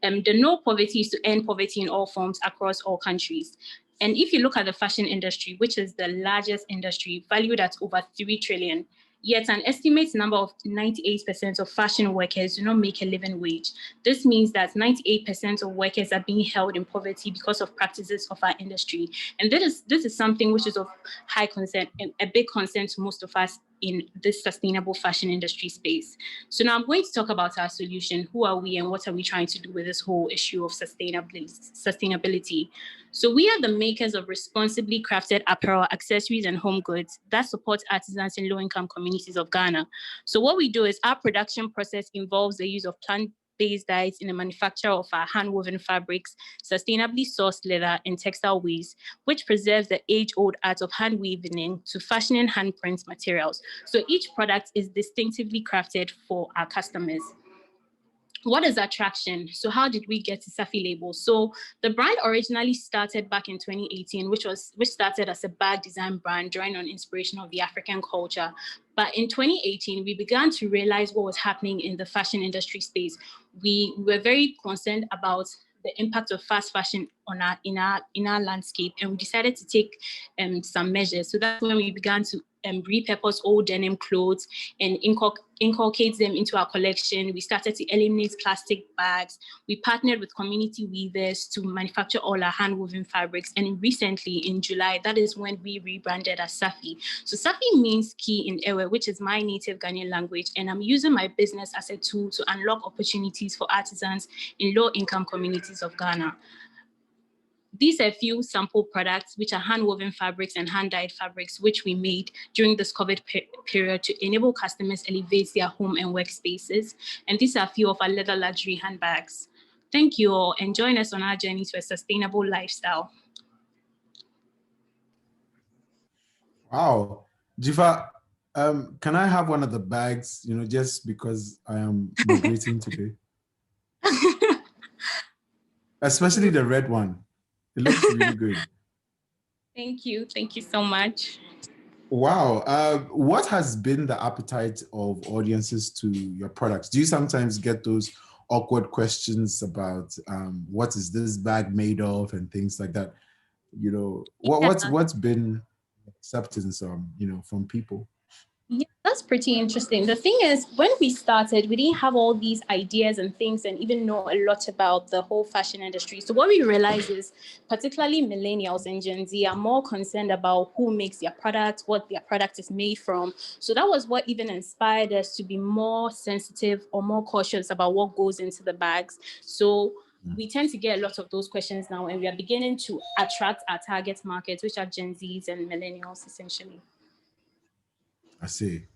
the no poverty is to end poverty in all forms across all countries. And if you look at the fashion industry, which is the largest industry, valued at over 3 trillion, yet an estimated number of 98% of fashion workers do not make a living wage. This means that 98% of workers are being held in poverty because of practices of our industry. And this is something which is of high concern, a big concern to most of us in this sustainable fashion industry space. So now I'm going to talk about our solution. Who are we and what are we trying to do with this whole issue of sustainability? So we are the makers of responsibly crafted apparel, accessories, and home goods that support artisans in low-income communities of Ghana. So what we do is our production process involves the use of plant-based dyes in the manufacture of our hand-woven fabrics, sustainably sourced leather, and textile waste, which preserves the age-old art of hand weaving to fashioning handprint materials. So each product is distinctively crafted for our customers. What is attraction? So how did we get to Safi Label? So the brand originally started back in 2018, which started as a bag design brand drawing on inspiration of the African culture. But in 2018, we began to realize what was happening in the fashion industry space. We were very concerned about the impact of fast fashion on in our landscape, and we decided to take some measures. So that's when we began to repurpose old denim clothes and inculcate them into our collection. We started to eliminate plastic bags. We partnered with community weavers to manufacture all our hand-woven fabrics. And recently, in July, that is when we rebranded as Safi. So Safi means key in Ewe, which is my native Ghanaian language. And I'm using my business as a tool to unlock opportunities for artisans in low-income communities of Ghana. These are a few sample products, which are hand-woven fabrics and hand-dyed fabrics, which we made during this COVID period to enable customers elevate their home and workspaces. And these are a few of our leather luxury handbags. Thank you all, and join us on our journey to a sustainable lifestyle. Wow. Jifa, can I have one of the bags, just because I am migrating today? Especially the red one. It looks really good. Thank you. Thank you so much. Wow. What has been the appetite of audiences to your products? Do you sometimes get those awkward questions about what is this bag made of and things like that? What's been acceptance from people? Yeah, that's pretty interesting. The thing is, when we started, we didn't have all these ideas and things and even know a lot about the whole fashion industry. So what we realized is, particularly millennials and Gen Z are more concerned about who makes their product, what their product is made from. So that was what even inspired us to be more sensitive or more cautious about what goes into the bags. So we tend to get a lot of those questions now, and we are beginning to attract our target markets, which are Gen Zs and millennials, essentially. I see.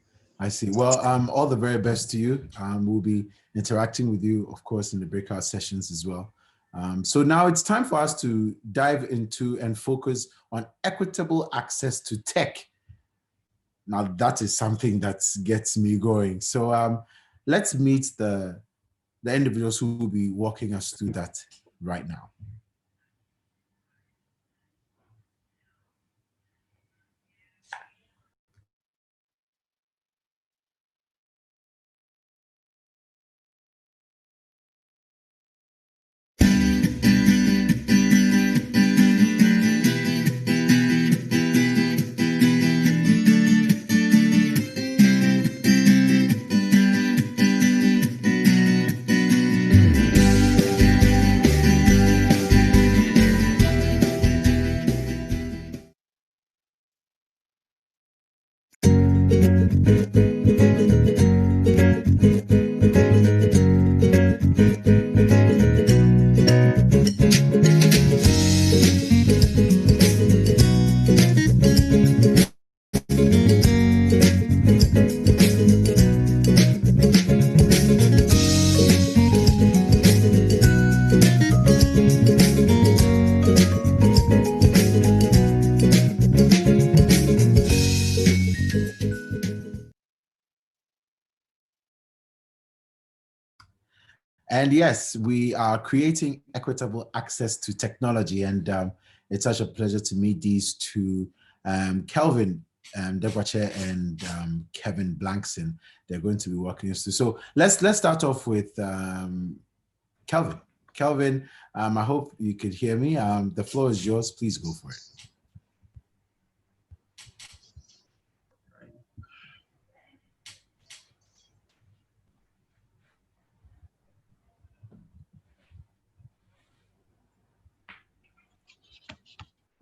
Well, all the very best to you. We'll be interacting with you, of course, in the breakout sessions as well. So now it's time for us to dive into and focus on equitable access to tech. Now that is something that gets me going. So let's meet the individuals who will be walking us through that right now. And yes, we are creating equitable access to technology. And it's such a pleasure to meet these two, Kelvin Degwache and Kevin Blankson. They're going to be walking us through. So let's start off with Kelvin. Kelvin, I hope you could hear me. The floor is yours. Please go for it.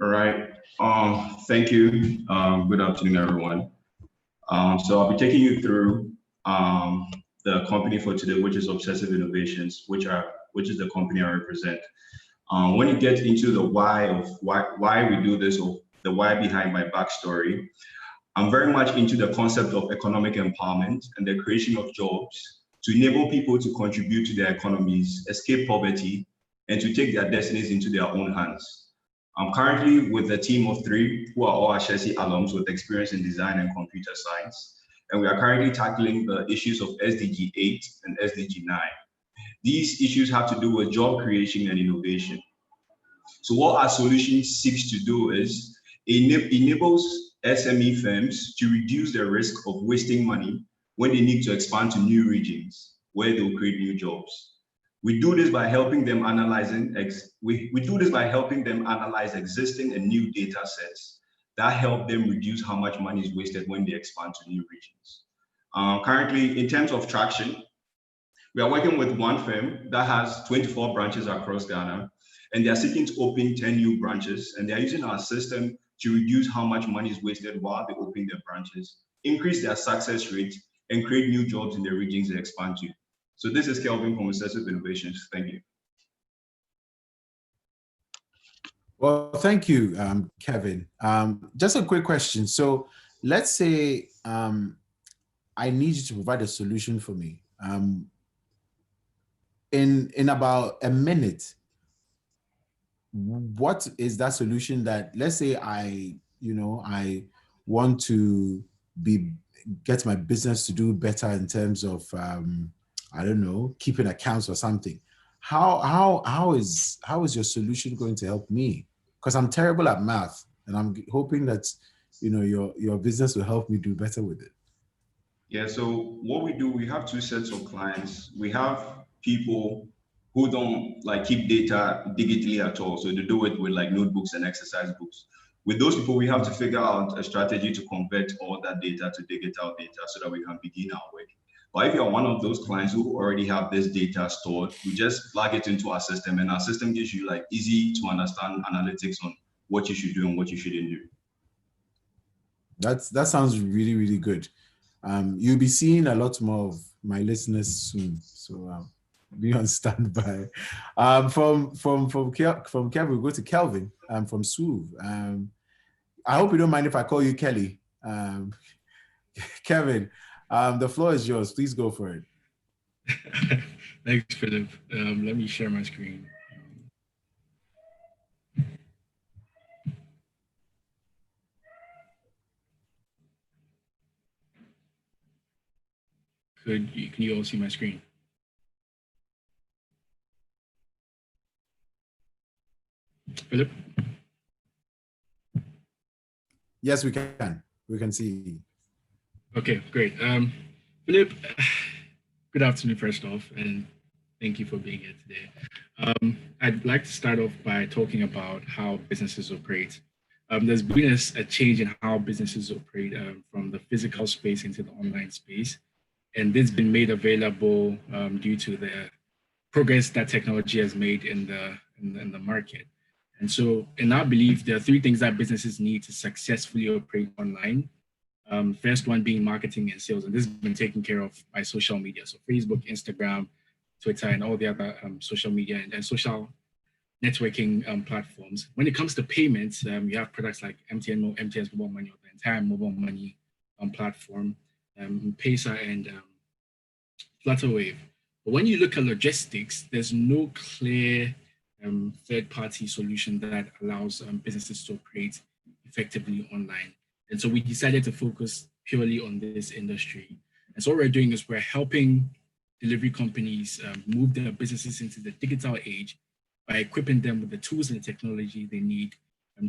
All right. Thank you. Good afternoon, everyone. So I'll be taking you through the company for today, which is Obsessive Innovations, which is the company I represent. When you get into the why of why we do this, or the why behind my backstory, I'm very much into the concept of economic empowerment and the creation of jobs to enable people to contribute to their economies, escape poverty, and to take their destinies into their own hands. I'm currently with a team of 3 who are all Ashesi alums with experience in design and computer science. And we are currently tackling the issues of SDG 8 and SDG 9. These issues have to do with job creation and innovation. So what our solution seeks to do is enables SME firms to reduce the risk of wasting money when they need to expand to new regions where they'll create new jobs. We do this by helping them analyze existing and new data sets that help them reduce how much money is wasted when they expand to new regions. Currently, in terms of traction, we are working with one firm that has 24 branches across Ghana, and they are seeking to open 10 new branches, and they are using our system to reduce how much money is wasted while they open their branches, increase their success rate, and create new jobs in the regions they expand to. So this is Kelvin from Obsessive Innovations. Thank you. Well, thank you, Kevin. Just a quick question. So let's say I need you to provide a solution for me. In about a minute, what is that solution that, let's say I want to get my business to do better in terms of I don't know, keeping accounts or something. How is your solution going to help me? Because I'm terrible at math, and I'm hoping that your business will help me do better with it. Yeah, so what we do, we have 2 sets of clients. We have people who don't keep data digitally at all. So they do it with notebooks and exercise books. With those people, we have to figure out a strategy to convert all that data to digital data so that we can begin our work. But if you're one of those clients who already have this data stored, we just plug it into our system, and our system gives you easy to understand analytics on what you should do and what you shouldn't do. That sounds really, really good. You'll be seeing a lot more of my listeners soon, so be on standby. From Kevin, we'll go to Kelvin from SWOOV. I hope you don't mind if I call you Kelly. Kevin, the floor is yours. Please go for it. Thanks, Philip. Let me share my screen. Can you all see my screen? Philip? Yes, we can. We can see. Okay, great. Philip, good afternoon, first off, and thank you for being here today. I'd like to start off by talking about how businesses operate. There's been a change in how businesses operate from the physical space into the online space, and this has been made available due to the progress that technology has made in the market. And so, in our belief, there are three things that businesses need to successfully operate online. First one being marketing and sales, and this has been taken care of by social media. So Facebook, Instagram, Twitter, and all the other social media and social networking platforms. When it comes to payments, you have products like MTN's Mobile Money, or the entire mobile money platform, Paysa and Flutterwave. But when you look at logistics, there's no clear third-party solution that allows businesses to operate effectively online. And so we decided to focus purely on this industry. And so what we're doing is we're helping delivery companies move their businesses into the digital age by equipping them with the tools and the technology they need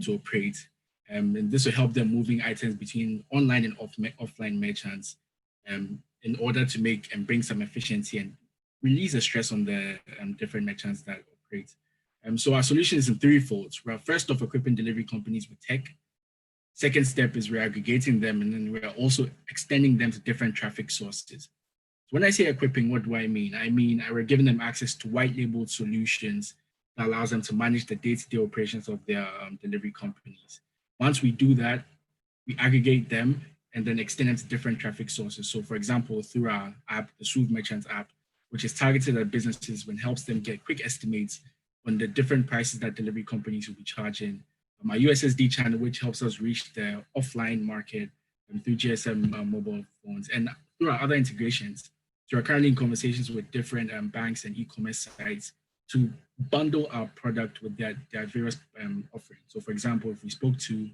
to operate. And this will help them moving items between online and offline merchants in order to make and bring some efficiency and release the stress on the different merchants that operate. So our solution is in threefold. We're first off equipping delivery companies with tech. Second step is we're aggregating them, and then we're also extending them to different traffic sources. So when I say equipping, what do I mean? I mean, we're giving them access to white labeled solutions that allows them to manage the day-to-day operations of their delivery companies. Once we do that, we aggregate them and then extend them to different traffic sources. So for example, through our app, the Swoop Merchants app, which is targeted at businesses and helps them get quick estimates on the different prices that delivery companies will be charging. My USSD channel, which helps us reach the offline market through GSM mobile phones, and through our other integrations. So we're currently in conversations with different banks and e-commerce sites to bundle our product with their various offerings. So for example, if we spoke to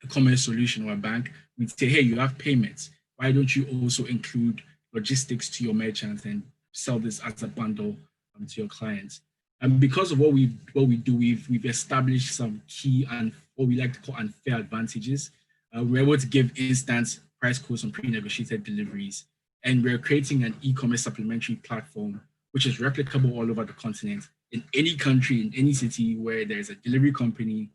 a commerce solution or a bank, we'd say, hey, you have payments. Why don't you also include logistics to your merchants and sell this as a bundle to your clients? And because of what we do, we've established some key and what we like to call unfair advantages. We're able to give instant price quotes on pre-negotiated deliveries, and we're creating an e-commerce supplementary platform which is replicable all over the continent, in any country, in any city where there's a delivery company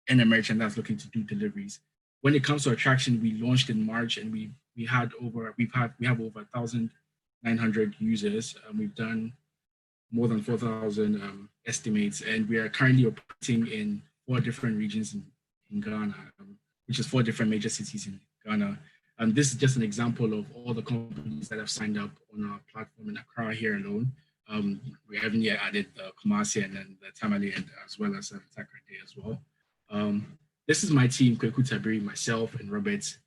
and a merchant that's looking to do deliveries. When it comes to attraction, we launched in March, and we have over 1,900 users. We've done more than 4,000 estimates, and we are currently operating in 4 different regions in Ghana, which is 4 different major cities in Ghana. And this is just an example of all the companies that have signed up on our platform in Accra here alone. We haven't yet added the Kumasi and then the Tamale, and as well as Takrade as well. This is my team, Kweku Tabiri, myself, and Robert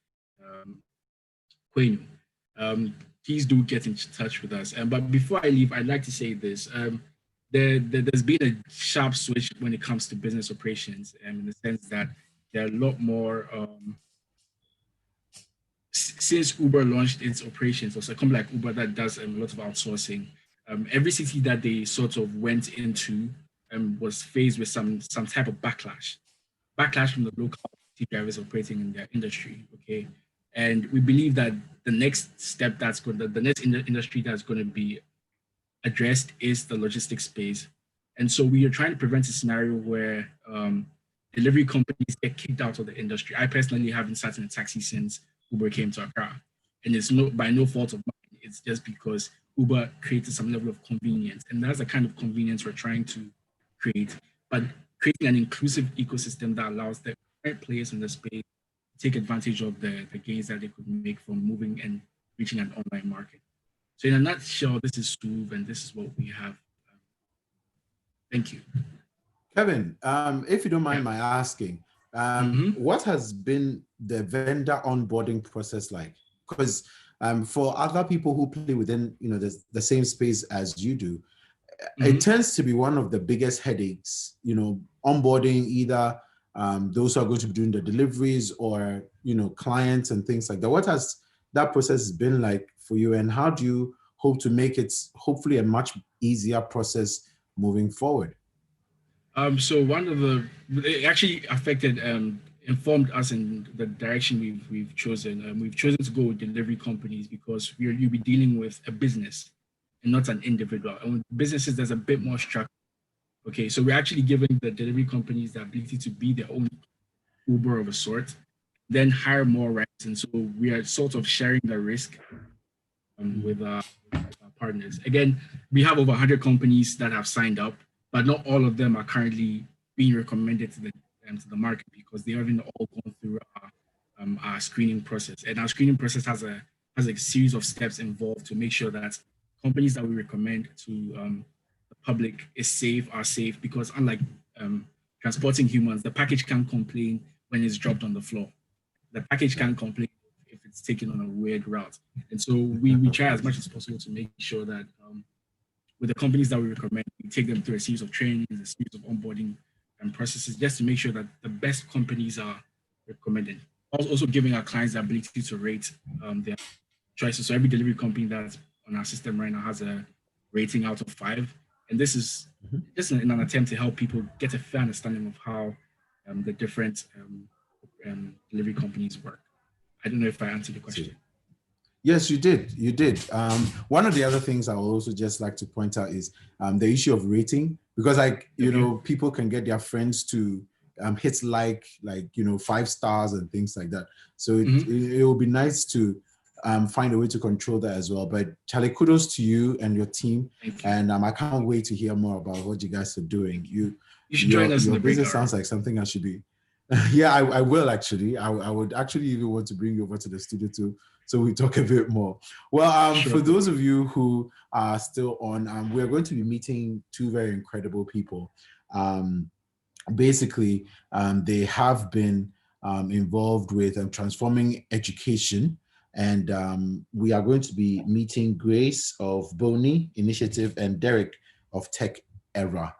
Kwenu. Please do get in touch with us. But before I leave, I'd like to say this. There's been a sharp switch when it comes to business operations, in the sense that there are a lot more, since Uber launched its operations, or a company like Uber that does a lot of outsourcing, every city that they sort of went into was faced with some type of backlash from the local drivers operating in their industry, okay? And we believe that the next step the next industry that's going to be addressed is the logistics space. And so we are trying to prevent a scenario where delivery companies get kicked out of the industry. I personally haven't sat in a taxi since Uber came to Accra, and it's by no fault of mine. It's just because Uber created some level of convenience, and that's the kind of convenience we're trying to create. But creating an inclusive ecosystem that allows the current players in the space to take advantage of the gains that they could make from moving and reaching an online market. So in a nutshell, this is Stuve, and this is what we have. Thank you. Kevin, if you don't mind my asking, what has been the vendor onboarding process like? Because for other people who play within the same space as you do, it tends to be one of the biggest headaches, onboarding either those who are going to be doing the deliveries or clients and things like that. What has that process has been like for you, and how do you hope to make it hopefully a much easier process moving forward? So one of it actually affected, informed us in the direction we've chosen. We've chosen to go with delivery companies because you'll be dealing with a business and not an individual. And with businesses, there's a bit more structure. Okay, so we're actually giving the delivery companies the ability to be their own Uber of a sort, then hire more rides. And so we are sort of sharing the risk with our partners. Again, we have over 100 companies that have signed up, but not all of them are currently being recommended to the market because they haven't all gone through our screening process. And our screening process has a series of steps involved to make sure that companies that we recommend to the public are safe, because unlike transporting humans, the package can't complain when it's dropped on the floor. The package can't complain if it's taken on a weird route. And so we try as much as possible to make sure that with the companies that we recommend, we take them through a series of trainings, a series of onboarding and processes, just to make sure that the best companies are recommended. Also giving our clients the ability to rate their choices. So every delivery company that's on our system right now has a rating out of 5. And this is just in an attempt to help people get a fair understanding of how the different delivery companies work. I don't know if I answered the question. Yes, you did. You did. One of the other things I would also just like to point out is the issue of rating, because you know, people can get their friends to hit like 5 stars and things like that. So it will be nice to find a way to control that as well. But Charlie, kudos to you and your team. And I can't wait to hear more about what you guys are doing. You should join us. Your business sounds like something I should be. Yeah, I will actually. I would actually even want to bring you over to the studio too, so we talk a bit more. Well, for those of you who are still on, we're going to be meeting 2 very incredible people. Basically, they have been involved with transforming education. And we are going to be meeting Grace of Boni Initiative and Derek of Tech Era.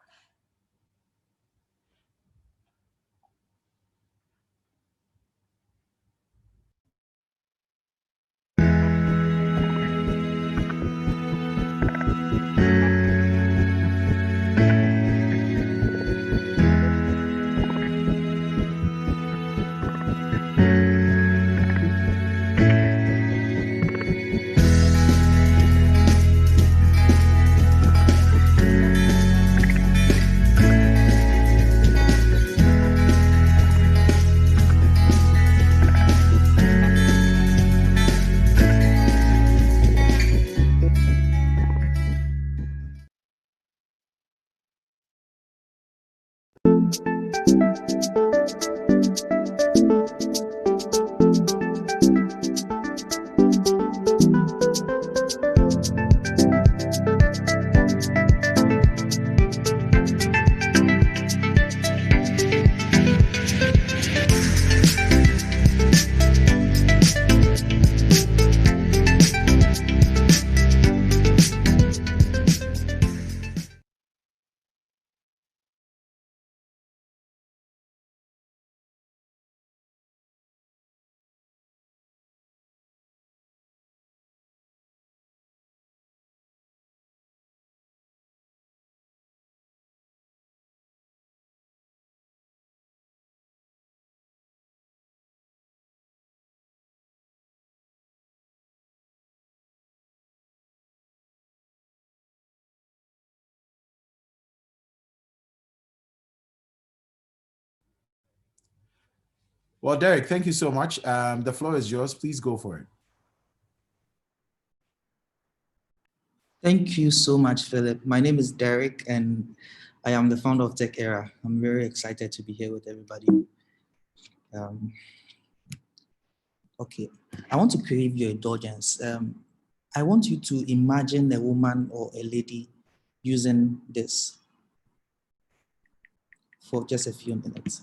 Well, Derek, thank you so much. The floor is yours. Please go for it. Thank you so much, Philip. My name is Derek, and I am the founder of Tech Era. I'm very excited to be here with everybody. Okay, I want to crave your indulgence. I want you to imagine a woman or a lady using this for just a few minutes.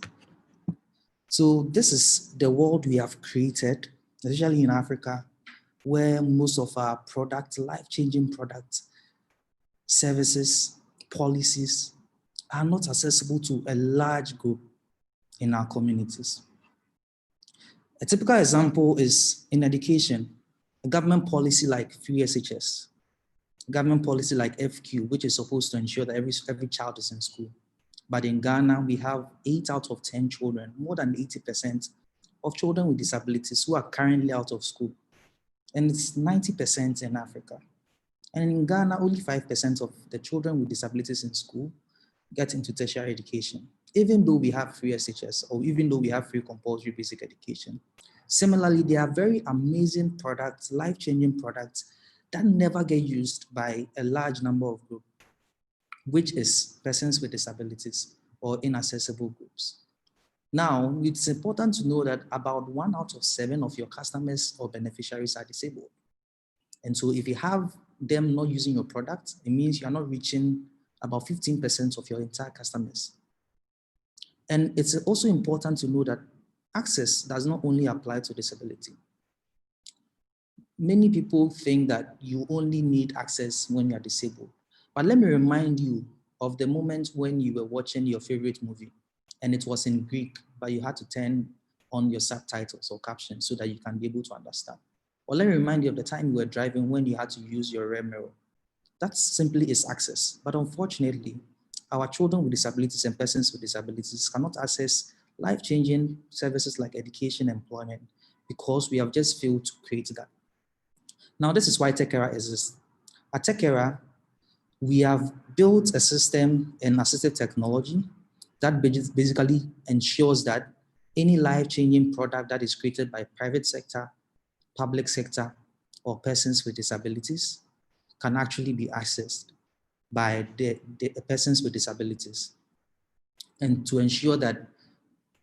So this is the world we have created, especially in Africa, where most of our products, life-changing products, services, policies are not accessible to a large group in our communities. A typical example is in education. A government policy like free SHS, government policy like FQ, which is supposed to ensure that every child is in school. But in Ghana, we have 8 out of 10 children, more than 80% of children with disabilities who are currently out of school. And it's 90% in Africa. And in Ghana, only 5% of the children with disabilities in school get into tertiary education, even though we have free SHS or even though we have free compulsory basic education. Similarly, there are very amazing products, life-changing products that never get used by a large number of groups, which is persons with disabilities or inaccessible groups. Now, it's important to know that about 1 out of 7 of your customers or beneficiaries are disabled. And so if you have them not using your product, it means you're not reaching about 15% of your entire customers. And it's also important to know that access does not only apply to disability. Many people think that you only need access when you're disabled. But let me remind you of the moment when you were watching your favorite movie and it was in Greek, but you had to turn on your subtitles or captions so that you can be able to understand. Or let me remind you of the time you were driving when you had to use your rear mirror. That simply is access. But unfortunately, our children with disabilities and persons with disabilities cannot access life-changing services like education and employment because we have just failed to create that. Now, this is why Tech Era exists. At Tech Era, we have built a system in assistive technology that basically ensures that any life-changing product that is created by private sector, public sector, or persons with disabilities can actually be accessed by the persons with disabilities. And to ensure that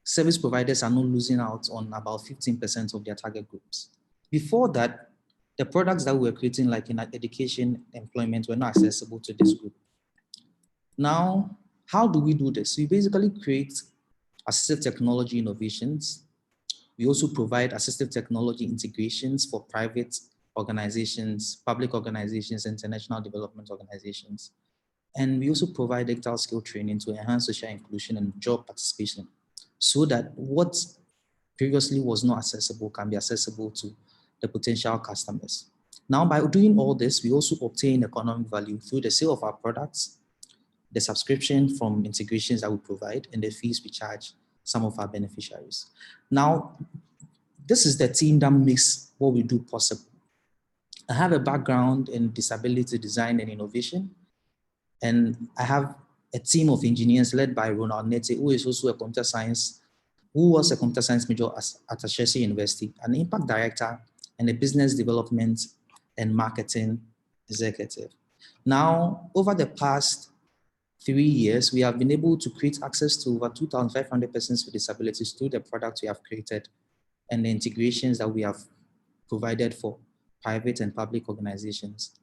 service providers are not losing out on about 15% of their target groups. Before that, the products that we were creating, like in education, employment, were not accessible to this group. Now, how do we do this? We basically create assistive technology innovations. We also provide assistive technology integrations for private organizations, public organizations, international development organizations. And we also provide digital skill training to enhance social inclusion and job participation so that what previously was not accessible can be accessible to the potential customers. Now, by doing all this, we also obtain economic value through the sale of our products, the subscription from integrations that we provide, and the fees we charge some of our beneficiaries. Now, this is the team that makes what we do possible. I have a background in disability design and innovation, and I have a team of engineers led by Ronald Nete, who is also a computer science, who was a computer science major at Ashesi University, an impact director, and a business development and marketing executive. Now, over the past 3 years, we have been able to create access to over 2,500 persons with disabilities through the products we have created and the integrations that we have provided for private and public organizations,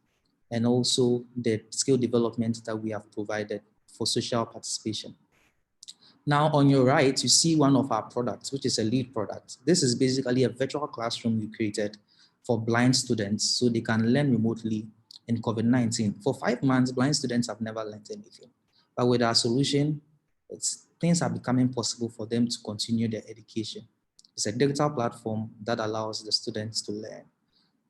and also the skill development that we have provided for social participation. Now, on your right, you see one of our products, which is a lead product. This is basically a virtual classroom we created for blind students so they can learn remotely in COVID-19. For 5 months, blind students have never learned anything. But with our solution, things are becoming possible for them to continue their education. It's a digital platform that allows the students to learn.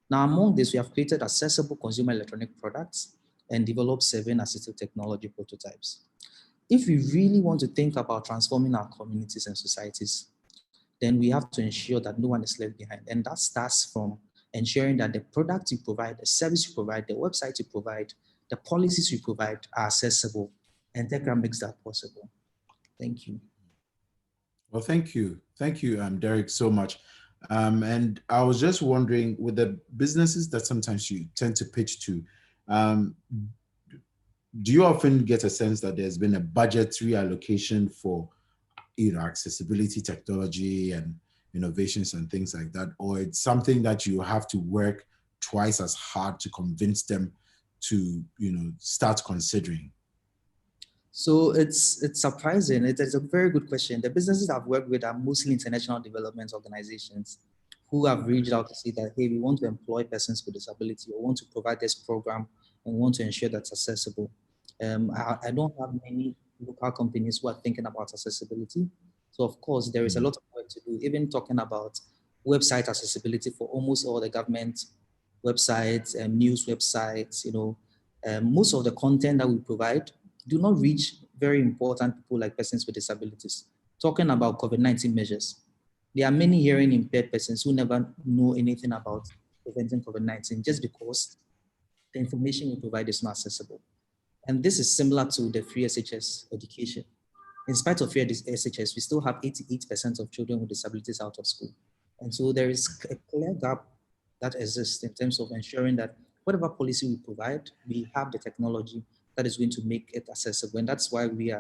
Now, among this, we have created accessible consumer electronic products and developed 7 assistive technology prototypes. If we really want to think about transforming our communities and societies, then we have to ensure that no one is left behind. And that starts from ensuring that the product you provide, the service you provide, the website you provide, the policies you provide are accessible. And Tekra makes that possible. Thank you. Well, thank you. Thank you, Derek, so much. And I was just wondering, with the businesses that sometimes you tend to pitch to, do you often get a sense that there's been a budget reallocation for accessibility technology and innovations and things like that, or it's something that you have to work twice as hard to convince them to start considering? So it's surprising. It is a very good question. The businesses I've worked with are mostly international development organizations who have reached out to say that, hey, we want to employ persons with disability or want to provide this program and want to ensure that's accessible. I don't have many local companies who are thinking about accessibility. So of course, there is a lot of work to do, even talking about website accessibility for almost all the government websites and news websites, most of the content that we provide do not reach very important people like persons with disabilities. Talking about COVID-19 measures, there are many hearing impaired persons who never know anything about preventing COVID-19 just because the information we provide is not accessible. And this is similar to the free SHS education. In spite of free SHS, we still have 88% of children with disabilities out of school. And so there is a clear gap that exists in terms of ensuring that whatever policy we provide, we have the technology that is going to make it accessible. And that's why we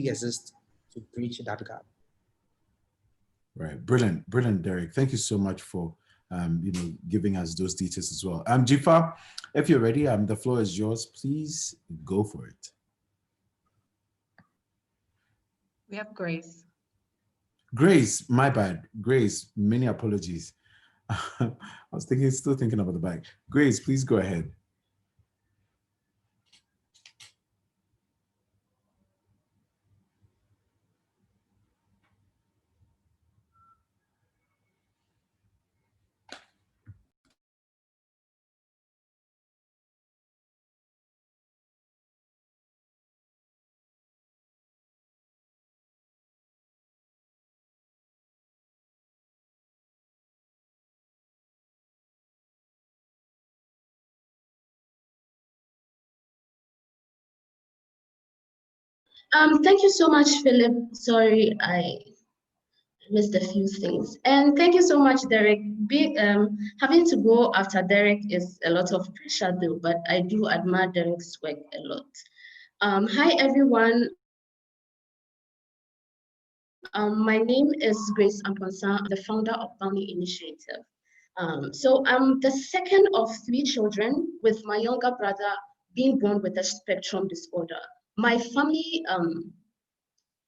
exist to bridge that gap. Right, brilliant, Derek. Thank you so much for giving us those details as well. Jifa, if you're ready, the floor is yours. Please go for it. We have Grace. Grace, my bad. Grace, many apologies. I was still thinking about the bag. Grace, please go ahead. Thank you so much, Philip. Sorry, I missed a few things. And thank you so much, Derek. Having to go after Derek is a lot of pressure though, but I do admire Derek's work a lot. Hi, everyone. My name is Grace Amponsa, the founder of Bounty Initiative. So I'm the second of 3 children, with my younger brother being born with a spectrum disorder. My family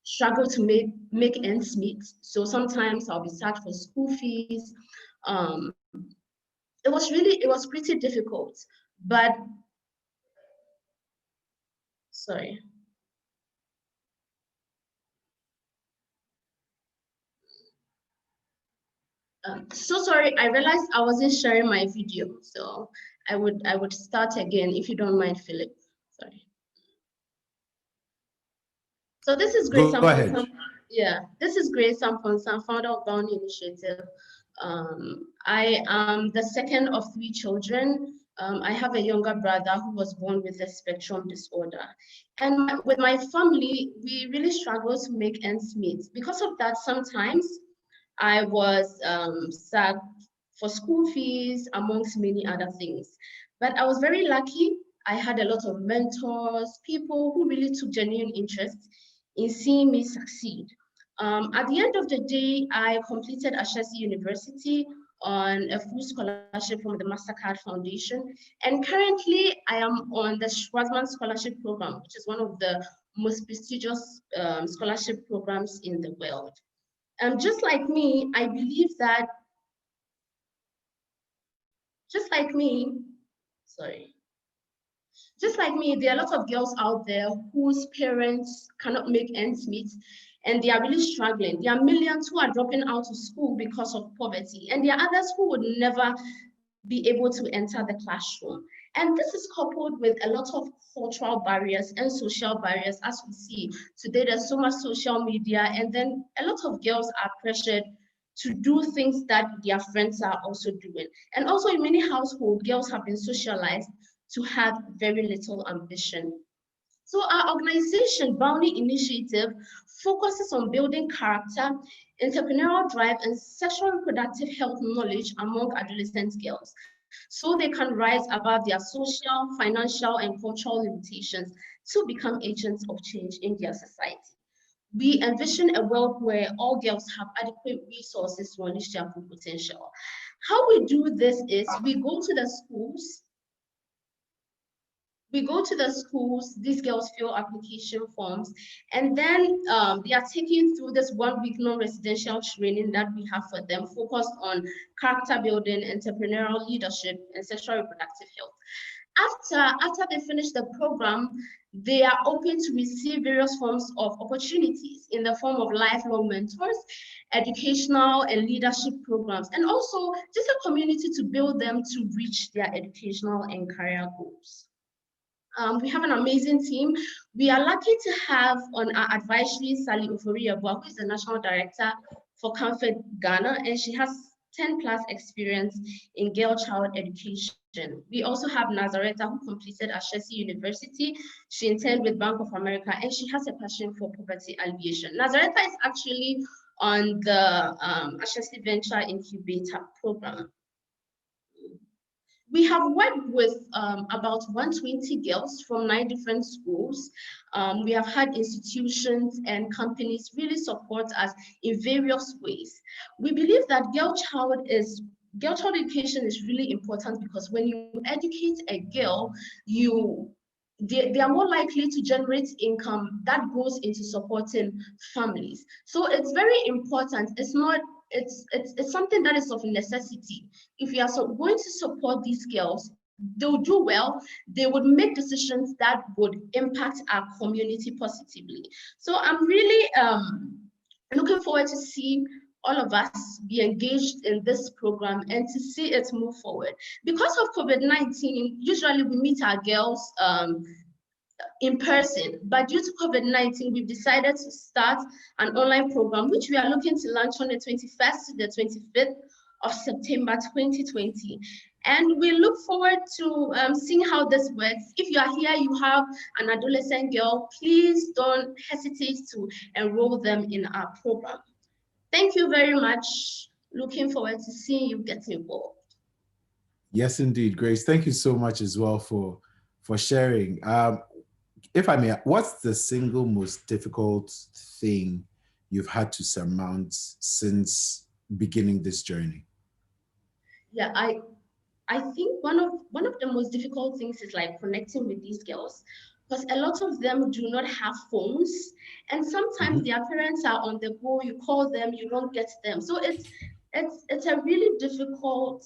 struggle to make ends meet. So sometimes I'll be sacked for school fees. It was pretty difficult, but sorry. So sorry, I realized I wasn't sharing my video, so I would start again if you don't mind, Philip. Sorry. So this is Grace Amponsa. Yeah, this is Grace Amponsa, founder of Bounty Initiative. I am the second of 3 children. I have a younger brother who was born with a spectrum disorder. And with my family, we really struggle to make ends meet. Because of that, sometimes I was sacked for school fees, amongst many other things. But I was very lucky. I had a lot of mentors, people who really took genuine interest in seeing me succeed. At the end of the day, I completed Ashesi University on a full scholarship from the MasterCard Foundation. And currently, I am on the Schwarzman Scholarship Program, which is one of the most prestigious scholarship programs in the world. Just like me, I believe that, just like me, there are a lot of girls out there whose parents cannot make ends meet, and they are really struggling. There are millions who are dropping out of school because of poverty, and there are others who would never be able to enter the classroom. And this is coupled with a lot of cultural barriers and social barriers. As we see today, there's so much social media, and then a lot of girls are pressured to do things that their friends are also doing. And also in many households, girls have been socialized to have very little ambition. So our organization, Bounty Initiative, focuses on building character, entrepreneurial drive, and sexual reproductive health knowledge among adolescent girls, so they can rise above their social, financial, and cultural limitations to become agents of change in their society. We envision a world where all girls have adequate resources to unleash their full potential. How we do this is we go to the schools, these girls fill application forms, and then they are taken through this 1-week non-residential training that we have for them, focused on character building, entrepreneurial leadership, and sexual reproductive health. After they finish the program, they are open to receive various forms of opportunities in the form of lifelong mentors, educational and leadership programs, and also just a community to build them to reach their educational and career goals. We have an amazing team. We are lucky to have on our advisory Sally Uforiabwa, who is the National Director for Comfort Ghana, and she has 10 plus experience in girl child education. We also have Nazareta, who completed Ashesi University. She interned with Bank of America, and she has a passion for poverty alleviation. Nazareta is actually on the Ashesi Venture Incubator program. We have worked with about 120 girls from 9 different schools. We have had institutions and companies really support us in various ways. We believe that girl child education is really important because when you educate a girl, they are more likely to generate income that goes into supporting families. So it's very important. It's something that is of necessity. If we are going to support these girls, they'll do well. They would make decisions that would impact our community positively. So I'm really looking forward to see all of us be engaged in this program and to see it move forward. Because of COVID-19, usually we meet our girls in person, but due to COVID-19, we've decided to start an online program, which we are looking to launch on the 21st to the 25th of September 2020. And we look forward to seeing how this works. If you are here, you have an adolescent girl, please don't hesitate to enroll them in our program. Thank you very much. Looking forward to seeing you get involved. Yes, indeed, Grace. Thank you so much as well for sharing. If I may, what's the single most difficult thing you've had to surmount since beginning this journey? Yeah, I think one of the most difficult things is like connecting with these girls, because a lot of them do not have phones, and sometimes their parents are on the go. You call them, you don't get them. So it's a really difficult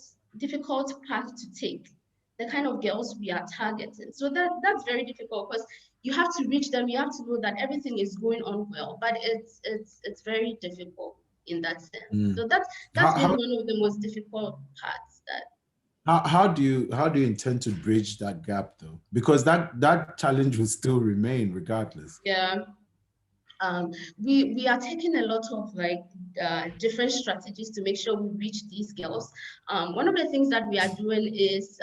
path to take. The kind of girls we are targeting. So that's very difficult because you have to reach them. You have to know that everything is going on well, but it's very difficult in that sense. So that's been one of the most difficult parts. How do you intend to bridge that gap though? Because that challenge will still remain regardless. Yeah. We are taking a lot of different strategies to make sure we reach these girls. One of the things that we are doing is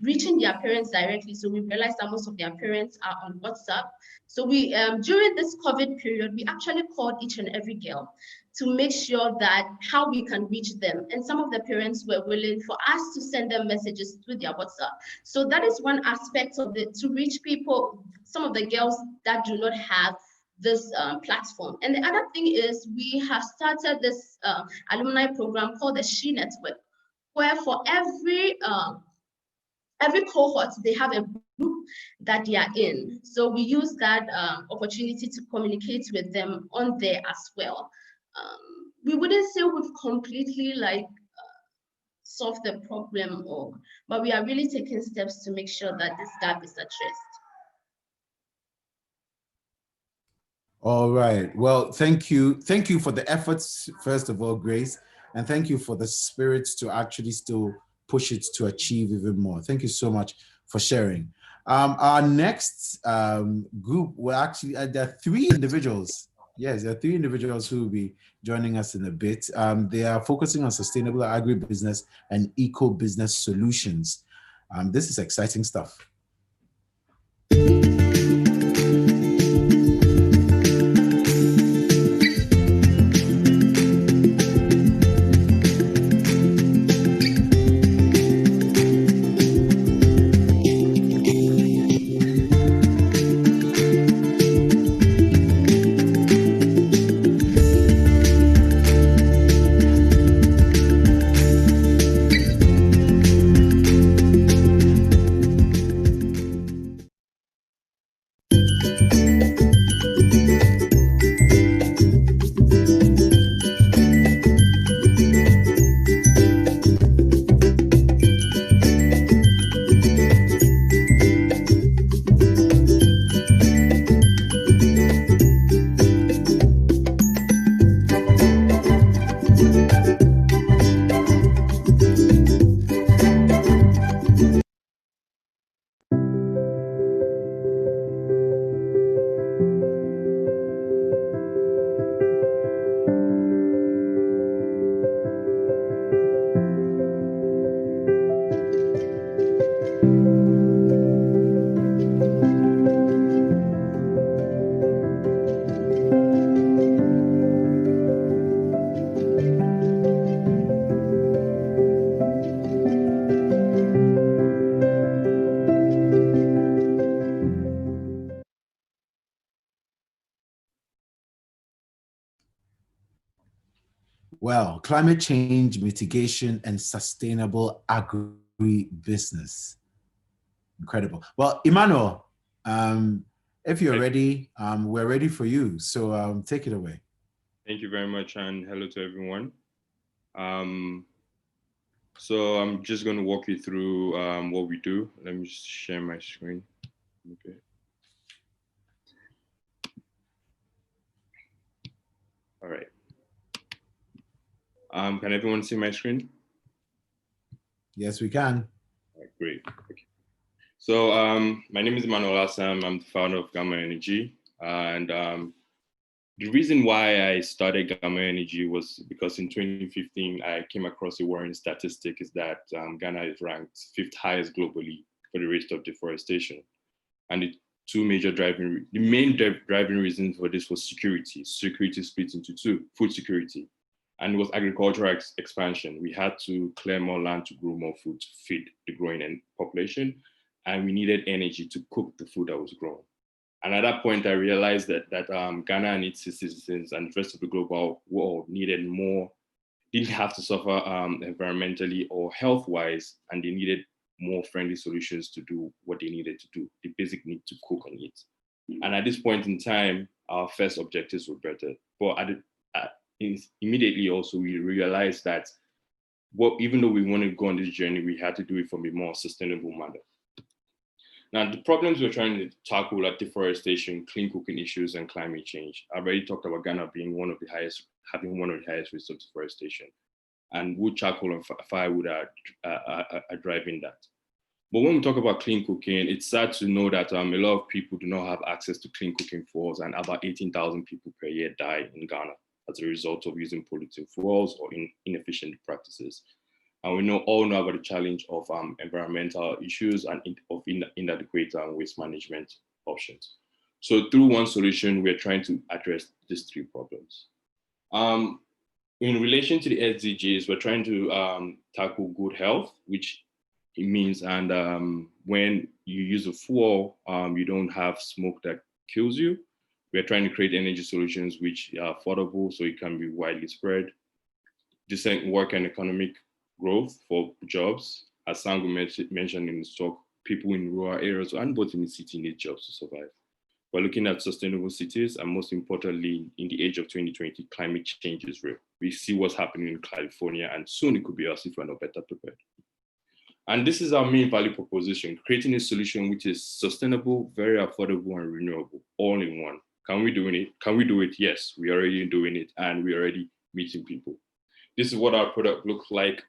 reaching their parents directly. So we realized that most of their parents are on WhatsApp. So we during this COVID period, we actually called each and every girl to make sure that how we can reach them. And some of the parents were willing for us to send them messages through their WhatsApp. So that is one aspect of it, to reach people, some of the girls that do not have this platform. And the other thing is we have started this alumni program called the She Network, where for every cohort, they have a group that they are in. So we use that opportunity to communicate with them on there as well. We wouldn't say we've completely solved the problem, but we are really taking steps to make sure that this gap is addressed. All right. Well, thank you. Thank you for the efforts, first of all, Grace, and thank you for the spirit to actually still push it to achieve even more. Thank you so much for sharing. Our next group will actually, there are 3 individuals. Yes, there are 3 individuals who will be joining us in a bit. They are focusing on sustainable agribusiness and eco-business solutions. This is exciting stuff. Well, climate change mitigation and sustainable agribusiness. Incredible. Well, Emmanuel, if you're ready, we're ready for you. So take it away. Thank you very much, and hello to everyone. So I'm just going to walk you through what we do. Let me just share my screen. Okay. All right. Can everyone see my screen? Yes, we can. All right, great. Okay. So my name is Emmanuel Assam. I'm the founder of Gamma Energy. And the reason why I started Gamma Energy was because in 2015, I came across a worrying statistic is that Ghana is ranked 5th highest globally for the rate of deforestation. And the main driving reason for this was security. Security split into two: food security, and it was agricultural expansion. We had to clear more land to grow more food to feed the growing population, and we needed energy to cook the food that was grown. And at that point, I realized that Ghana and its citizens and the rest of the global world needed more, didn't have to suffer environmentally or health-wise, and they needed more friendly solutions to do what they needed to do, the basic need to cook and eat. And at this point in time, our first objectives were better. But immediately also, we realized that even though we wanted to go on this journey, we had to do it from a more sustainable manner. Now, the problems we're trying to tackle are deforestation, clean cooking issues, and climate change. I've already talked about Ghana being having one of the highest rates of deforestation. And wood, charcoal, and firewood are driving that. But when we talk about clean cooking, it's sad to know that a lot of people do not have access to clean cooking fuels, and about 18,000 people per year die in Ghana as a result of using polluting fuels or inefficient practices. And we all know about the challenge of environmental issues and of inadequate waste management options. So through one solution, we're trying to address these three problems. In relation to the SDGs, we're trying to tackle good health, which it means, and when you use a fuel, you don't have smoke that kills you. We're trying to create energy solutions which are affordable so it can be widely spread. Decent work and economic growth for jobs. As Sango mentioned in his talk, people in rural areas and both in the city need jobs to survive. We're looking at sustainable cities, and most importantly, in the age of 2020, climate change is real. We see what's happening in California, and soon it could be us if we're not better prepared. And this is our main value proposition, creating a solution which is sustainable, very affordable, and renewable, all in one. Can we do it? Can we do it? Yes, we're already doing it, and we're already meeting people. This is what our product looks like.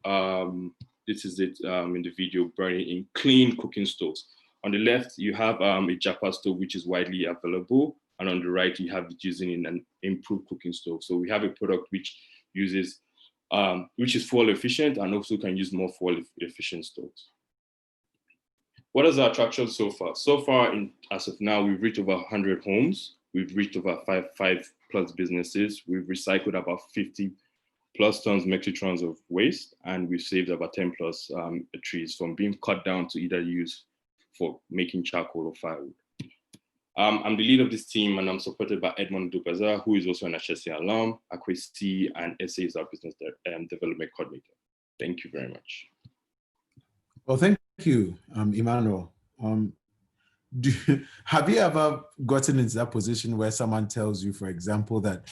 This is it in the video, burning in clean cooking stoves. On the left, you have a Japa stove, which is widely available. And on the right, you have it using in an improved cooking stove. So we have a product which uses, which is fuel efficient and also can use more fuel efficient stoves. What is our traction so far? So far, as of now, we've reached over 100 homes. We've reached over five plus businesses. We've recycled about 50 plus tons, metric tons of waste, and we've saved about 10 plus trees from being cut down to either use for making charcoal or firewood. I'm the lead of this team, and I'm supported by Edmond Dupaza, who is also an Ashesi alum, Ashesi, and SA is our business development coordinator. Thank you very much. Well, thank you, Emmanuel. Have you ever gotten into that position where someone tells you, for example, that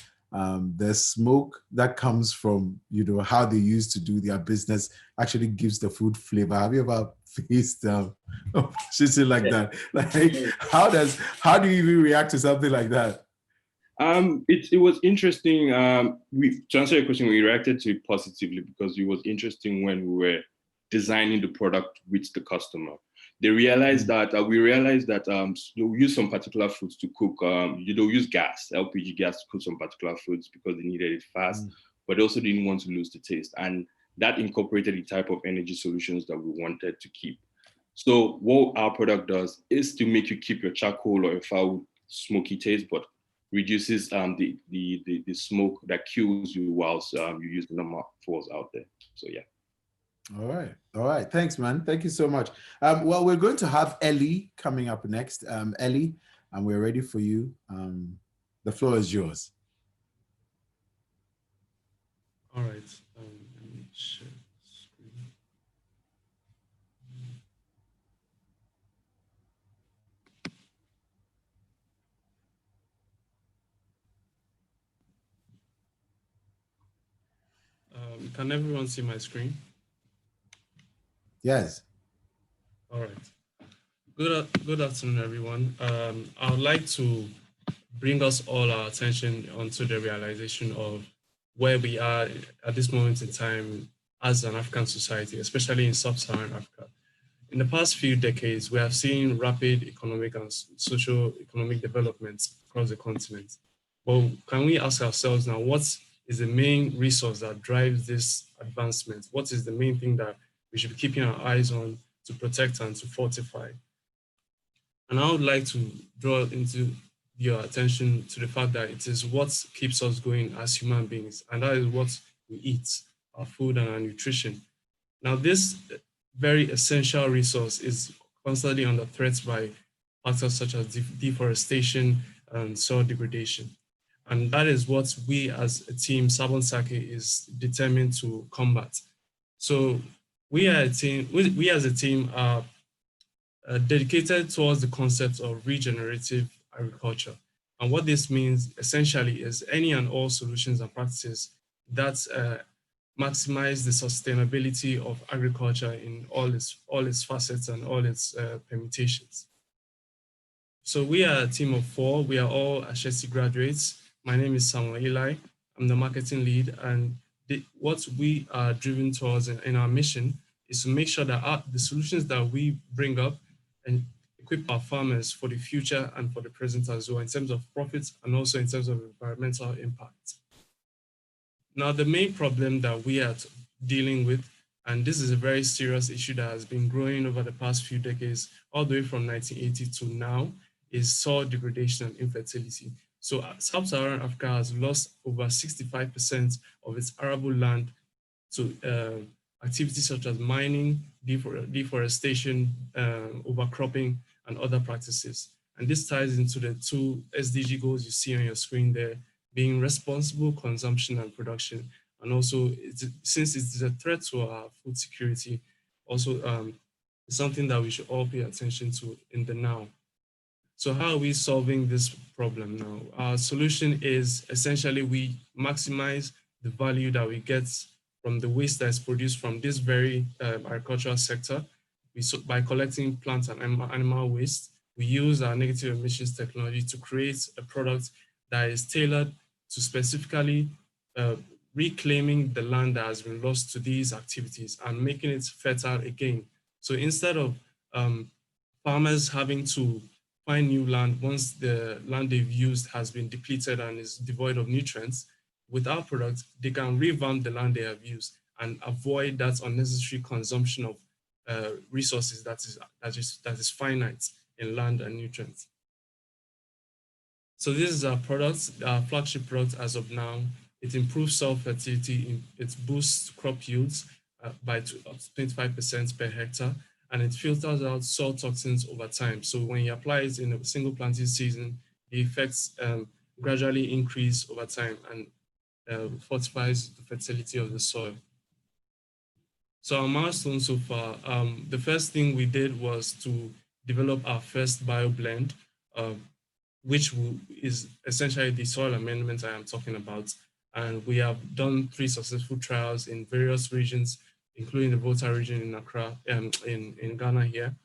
the smoke that comes from, how they used to do their business actually gives the food flavor? Have you ever faced something like that? Like, how do you even react to something like that? It was interesting. To answer your question, we reacted to it positively because it was interesting when we were designing the product with the customer. They realized that we they'll use some particular foods to cook. They'll use gas, LPG gas, to cook some particular foods because they needed it fast, but they also didn't want to lose the taste. And that incorporated the type of energy solutions that we wanted to keep. So what our product does is to make you keep your charcoal or your firewood smoky taste, but reduces the smoke that kills you whilst you use the normal fuels out there. So yeah. All right. Thanks, man. Thank you so much. Well, we're going to have Ellie coming up next. Ellie, and we're ready for you. The floor is yours. All right. Let me share the screen. Can everyone see my screen? Yes. All right. Good afternoon, everyone. I would like to bring us all our attention onto the realization of where we are at this moment in time as an African society, especially in sub-Saharan Africa. In the past few decades, we have seen rapid economic and socio-economic developments across the continent. Well, can we ask ourselves now, what is the main resource that drives this advancement? What is the main thing that we should be keeping our eyes on to protect and to fortify? And I would like to draw into your attention to the fact that it is what keeps us going as human beings, and that is what we eat, our food and our nutrition. Now, this very essential resource is constantly under threat by factors such as deforestation and soil degradation. And that is what we as a team, Sabon Sake, is determined to combat. So we as a team are dedicated towards the concept of regenerative agriculture. And what this means essentially is any and all solutions and practices that maximize the sustainability of agriculture in all its facets and all its permutations. So we are a team of 4. We are all Ashesi graduates. My name is Samuel Eli. I'm the marketing lead, and what we are driven towards in our mission is to make sure that the solutions that we bring up and equip our farmers for the future and for the present as well, in terms of profits and also in terms of environmental impact. Now, the main problem that we are dealing with, and this is a very serious issue that has been growing over the past few decades, all the way from 1980 to now, is soil degradation and infertility. So Sub-Saharan Africa has lost over 65% of its arable land to activities such as mining, deforestation, overcropping, and other practices. And this ties into the 2 SDG goals you see on your screen there, being responsible consumption and production. And also, since it's a threat to our food security, also it's something that we should all pay attention to in the now. So how are we solving this problem now? Our solution is essentially we maximize the value that we get from the waste that is produced from this very agricultural sector. By collecting plant and animal waste, we use our negative emissions technology to create a product that is tailored to specifically reclaiming the land that has been lost to these activities and making it fertile again. So instead of farmers having to find new land once the land they've used has been depleted and is devoid of nutrients, with our product, they can revamp the land they have used and avoid that unnecessary consumption of resources that is finite in land and nutrients. So this is our product, our flagship product as of now. It improves soil fertility, it boosts crop yields by 25% per hectare, and it filters out soil toxins over time. So when you apply it in a single planting season, the effects gradually increase over time and fortifies the fertility of the soil. So our milestone so far, the first thing we did was to develop our first bio blend, which is essentially the soil amendment I am talking about. And we have done 3 successful trials in various regions, including the Volta region in Accra, in Ghana here.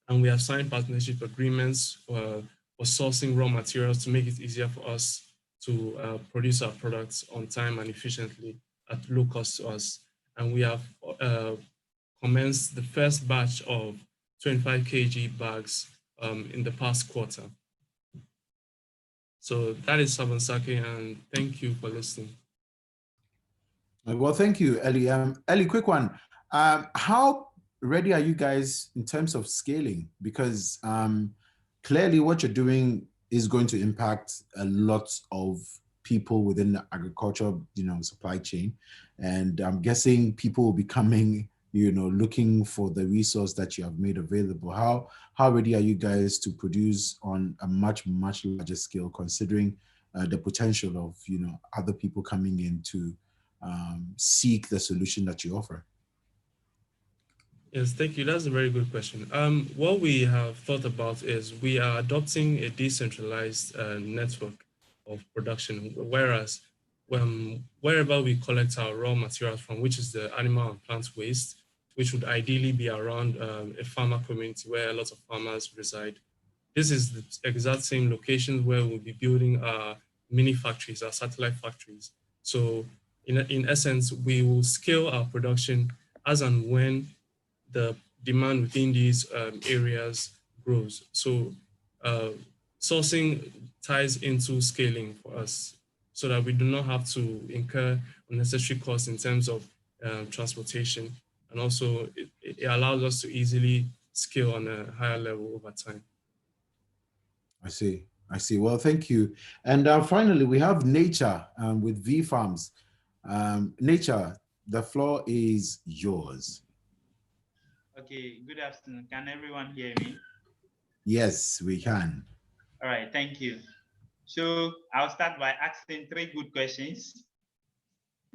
And we have signed partnership agreements for sourcing raw materials to make it easier for us to produce our products on time and efficiently at low cost to us. And we have commenced the first batch of 25 kg bags in the past quarter. So that is Sabon Sake, and thank you for listening. Well, thank you, Ellie. Ellie, quick one. How ready are you guys in terms of scaling? Because clearly what you're doing is going to impact a lot of people within the agriculture, supply chain. And I'm guessing people will be coming, looking for the resource that you have made available. How ready are you guys to produce on a much, much larger scale, considering the potential of, other people coming in to seek the solution that you offer? Yes, thank you. That's a very good question. What we have thought about is we are adopting a decentralized network of production, whereas wherever we collect our raw materials from, which is the animal and plant waste, which would ideally be around a farmer community where a lot of farmers reside. This is the exact same location where we'll be building our mini factories, our satellite factories. So in essence, we will scale our production as and when the demand within these areas grows. So sourcing ties into scaling for us so that we do not have to incur unnecessary costs in terms of transportation. And also it allows us to easily scale on a higher level over time. I see. I see. Well, thank you. And finally, we have Nature with V Farms. Nature, the floor is yours. Okay, good afternoon. Can everyone hear me? Yes, we can. All right, thank you. So I'll start by asking 3 good questions.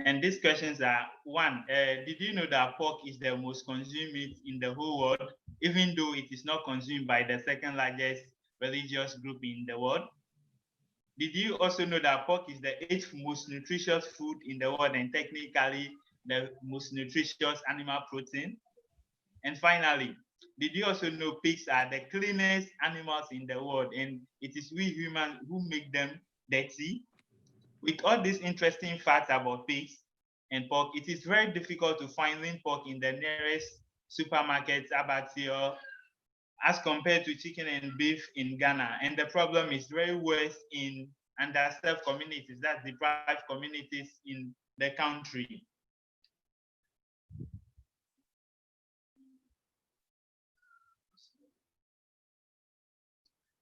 And these questions are, 1, did you know that pork is the most consumed meat in the whole world, even though it is not consumed by the 2nd largest religious group in the world? Did you also know that pork is the 8th most nutritious food in the world and technically the most nutritious animal protein? And finally, did you also know pigs are the cleanest animals in the world and it is we humans who make them dirty? With all these interesting facts about pigs and pork, it is very difficult to find lean pork in the nearest supermarket, abattoir, as compared to chicken and beef in Ghana. And the problem is very worse in underserved communities, that's deprived communities in the country.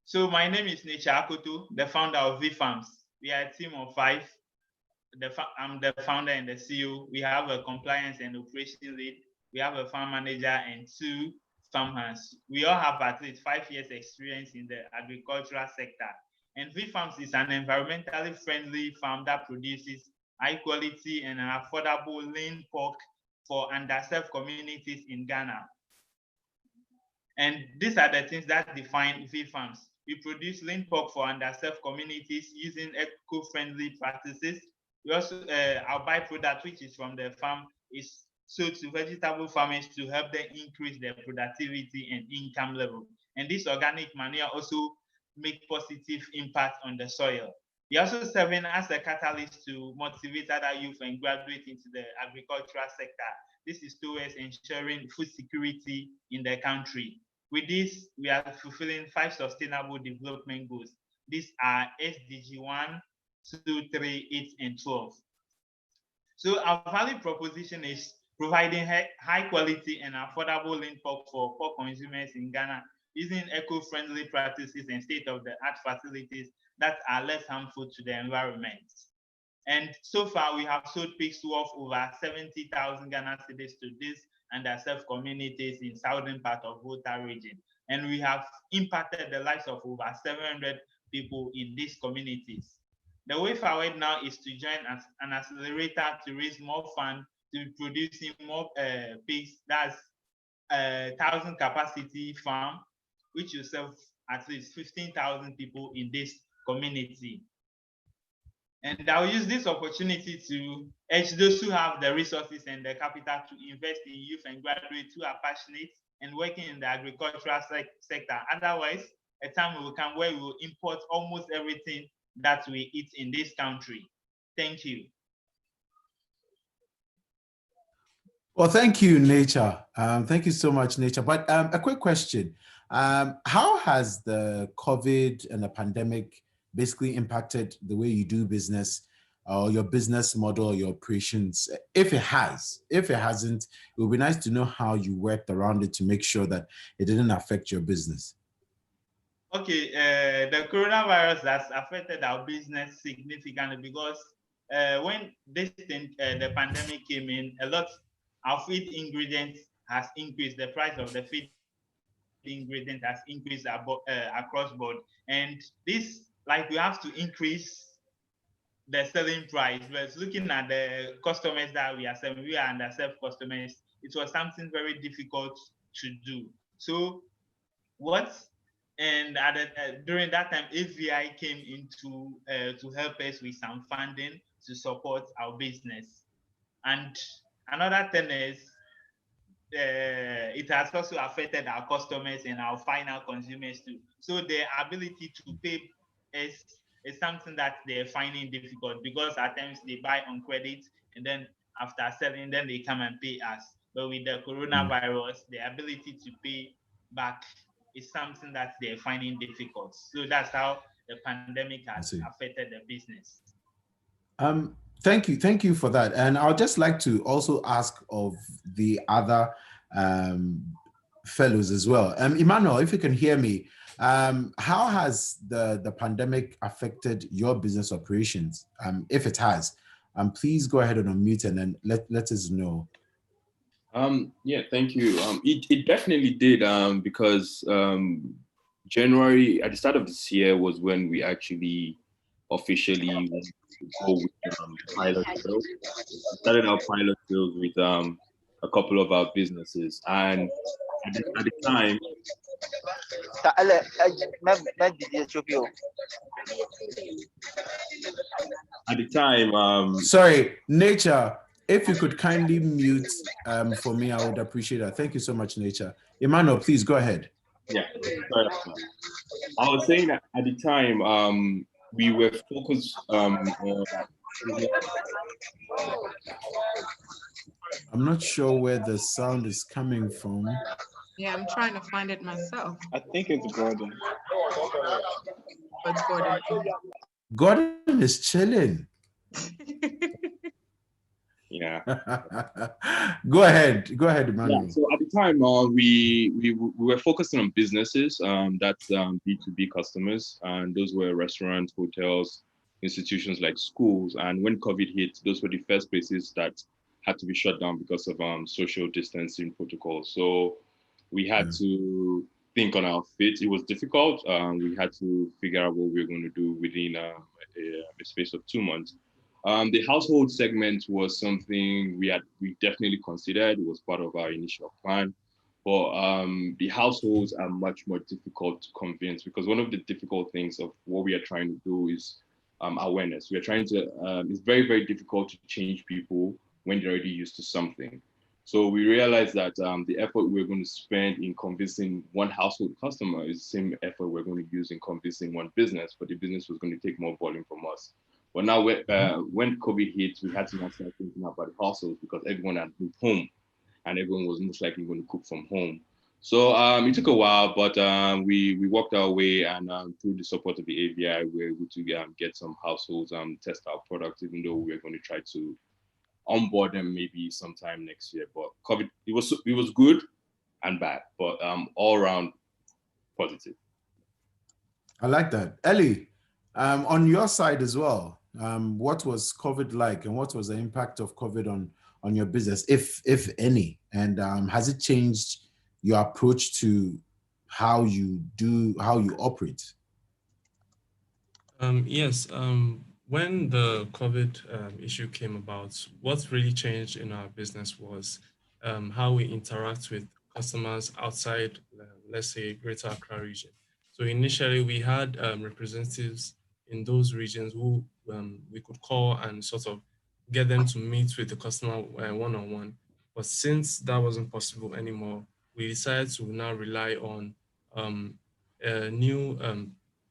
So my name is Necha Akoto, the founder of V Farms. We are a team of 5. I'm the founder and the CEO. We have a compliance and operation lead. We have a farm manager and 2 farm hands. We all have at least 5 years experience in the agricultural sector. And V Farms is an environmentally friendly farm that produces high quality and affordable lean pork for underserved communities in Ghana. And these are the things that define V Farms. We produce lean pork for underserved communities using eco-friendly practices. We also, our byproduct, which is from the farm, is sold to vegetable farmers to help them increase their productivity and income level. And this organic manure also make positive impact on the soil. We are also serving as a catalyst to motivate other youth and graduate into the agricultural sector. This is towards ensuring food security in the country. With this, we are fulfilling 5 sustainable development goals. These are SDG 1, 2, 3, 8, and 12. So our value proposition is providing high quality and affordable lean pork for pork consumers in Ghana using eco-friendly practices and state-of-the-art facilities that are less harmful to the environment. And so far, we have sold pigs worth over 70,000 Ghana cedis to these underserved communities in southern part of Volta region. And we have impacted the lives of over 700 people in these communities. The way forward now is to join as an accelerator to raise more funds to producing more pigs. That's 1,000 capacity farm, which will serve at least 15,000 people in this community. And I'll use this opportunity to urge those who have the resources and the capital to invest in youth and graduates who are passionate and working in the agricultural sector. Otherwise, a time will come where we will import almost everything that we eat in this country. Thank you. Well, thank you, Nature. Thank you so much, Nature. But a quick question. How has the COVID and the pandemic basically impacted the way you do business or your business model, your operations? If it has, if it hasn't, it would be nice to know how you worked around it to make sure that it didn't affect your business. Okay, the coronavirus has affected our business significantly because when this thing, the pandemic came in, a lot of feed ingredients has increased. The price of the feed ingredient has increased across board, and this, like, we have to increase the selling price, but looking at the customers that we are serving, we are underserved customers. It was something very difficult to do. So what and during that time, AVI came into to help us with some funding to support our business. And another thing is it has also affected our customers and our final consumers too. So their ability to pay is something that they're finding difficult, because at times they buy on credit and then after selling, then they come and pay us. But with the coronavirus, the ability to pay back is something that they're finding difficult. So that's how the pandemic has affected the business. Thank you for that. And I'd just like to also ask of the other fellows as well. Emmanuel, if you can hear me, how has the pandemic affected your business operations? If it has, please go ahead and unmute and then let us know. Yeah, thank you. It definitely did, because January, at the start of this year, was when we actually officially went to go with pilot sales. We started our pilot sales with a couple of our businesses, and at the time, sorry, Nature, if you could kindly mute for me, I would appreciate that. Thank you so much, Nature. Emmanuel, please go ahead. Yeah, sorry. I was saying that at the time, we were focused on. I'm not sure where the sound is coming from. Yeah, I'm trying to find it myself. I think it's Gordon. What's Gordon? Gordon is chilling. Yeah. Go ahead, Emmanuel. Yeah, so at the time, we were focusing on businesses, that's B2B customers, and those were restaurants, hotels, institutions like schools. And when COVID hit, those were the first places that had to be shut down because of social distancing protocols. So we had to think on our feet. It was difficult. We had to figure out what we were going to do within a space of 2 months. The household segment was something we definitely considered. It was part of our initial plan. But the households are much more difficult to convince, because one of the difficult things of what we are trying to do is awareness. We are trying to, it's very, very difficult to change people when they're already used to something. So we realized that the effort we're going to spend in convincing one household customer is the same effort we're going to use in convincing one business, but the business was going to take more volume from us. But now when COVID hit, we had to now start thinking about the households, because everyone had moved home and everyone was most likely going to cook from home. So it took a while, but we worked our way, and through the support of the AVI, we were able to get some households, test our products, even though we were going to try to onboard them maybe sometime next year. But COVID, it was good and bad, but all around positive. I like that. Ellie, on your side as well, what was COVID like, and what was the impact of COVID on your business, if any? And has it changed your approach to how you operate? Yes. When the COVID issue came about, what really changed in our business was how we interact with customers outside, let's say, Greater Accra region. So initially, we had representatives in those regions who we could call and sort of get them to meet with the customer one-on-one. But since that wasn't possible anymore, we decided to now rely on a new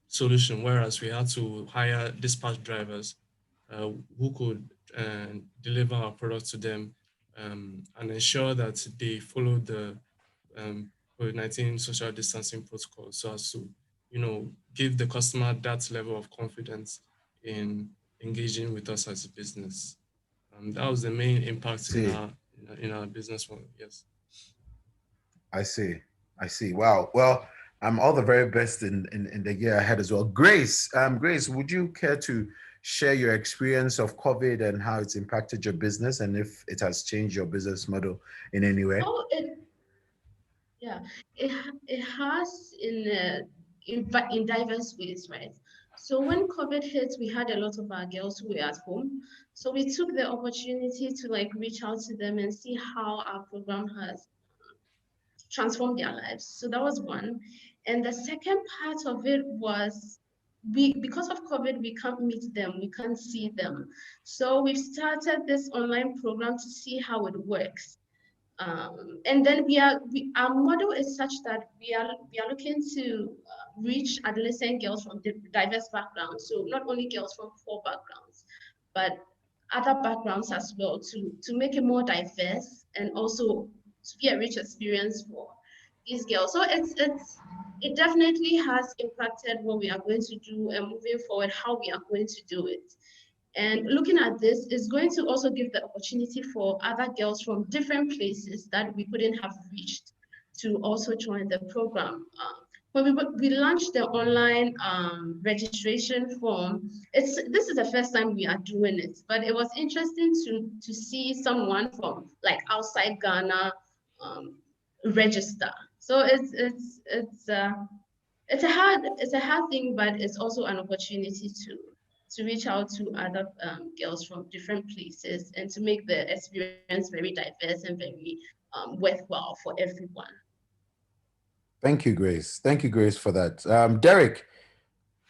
solution, whereas we had to hire dispatch drivers who could deliver our product to them and ensure that they follow the COVID-19 social distancing protocol, so as to, give the customer that level of confidence in engaging with us as a business. That was the main impact in our business model. Yes. I see. Wow. Well, all the very best in the year ahead as well. Grace, would you care to share your experience of COVID and how it's impacted your business, and if it has changed your business model in any way? Oh, it has in diverse ways, right? So when COVID hit, we had a lot of our girls who were at home. So we took the opportunity to like reach out to them and see how our program has transformed their lives. So that was one. And the second part of it was because of COVID, we can't meet them, we can't see them. So we've started this online program to see how it works. And then our model is such that we are looking to reach adolescent girls from diverse backgrounds. So not only girls from poor backgrounds, but other backgrounds as well to make it more diverse and also to be a rich experience for these girls. So it definitely has impacted what we are going to do and moving forward, how we are going to do it. And looking at this is going to also give the opportunity for other girls from different places that we couldn't have reached to also join the program. When we launched the online registration form, this is the first time we are doing it, but it was interesting to see someone from like outside Ghana register. So it's a hard thing, but it's also an opportunity to reach out to other girls from different places and to make the experience very diverse and very worthwhile for everyone. Thank you, Grace. Thank you, Grace, for that. Derek,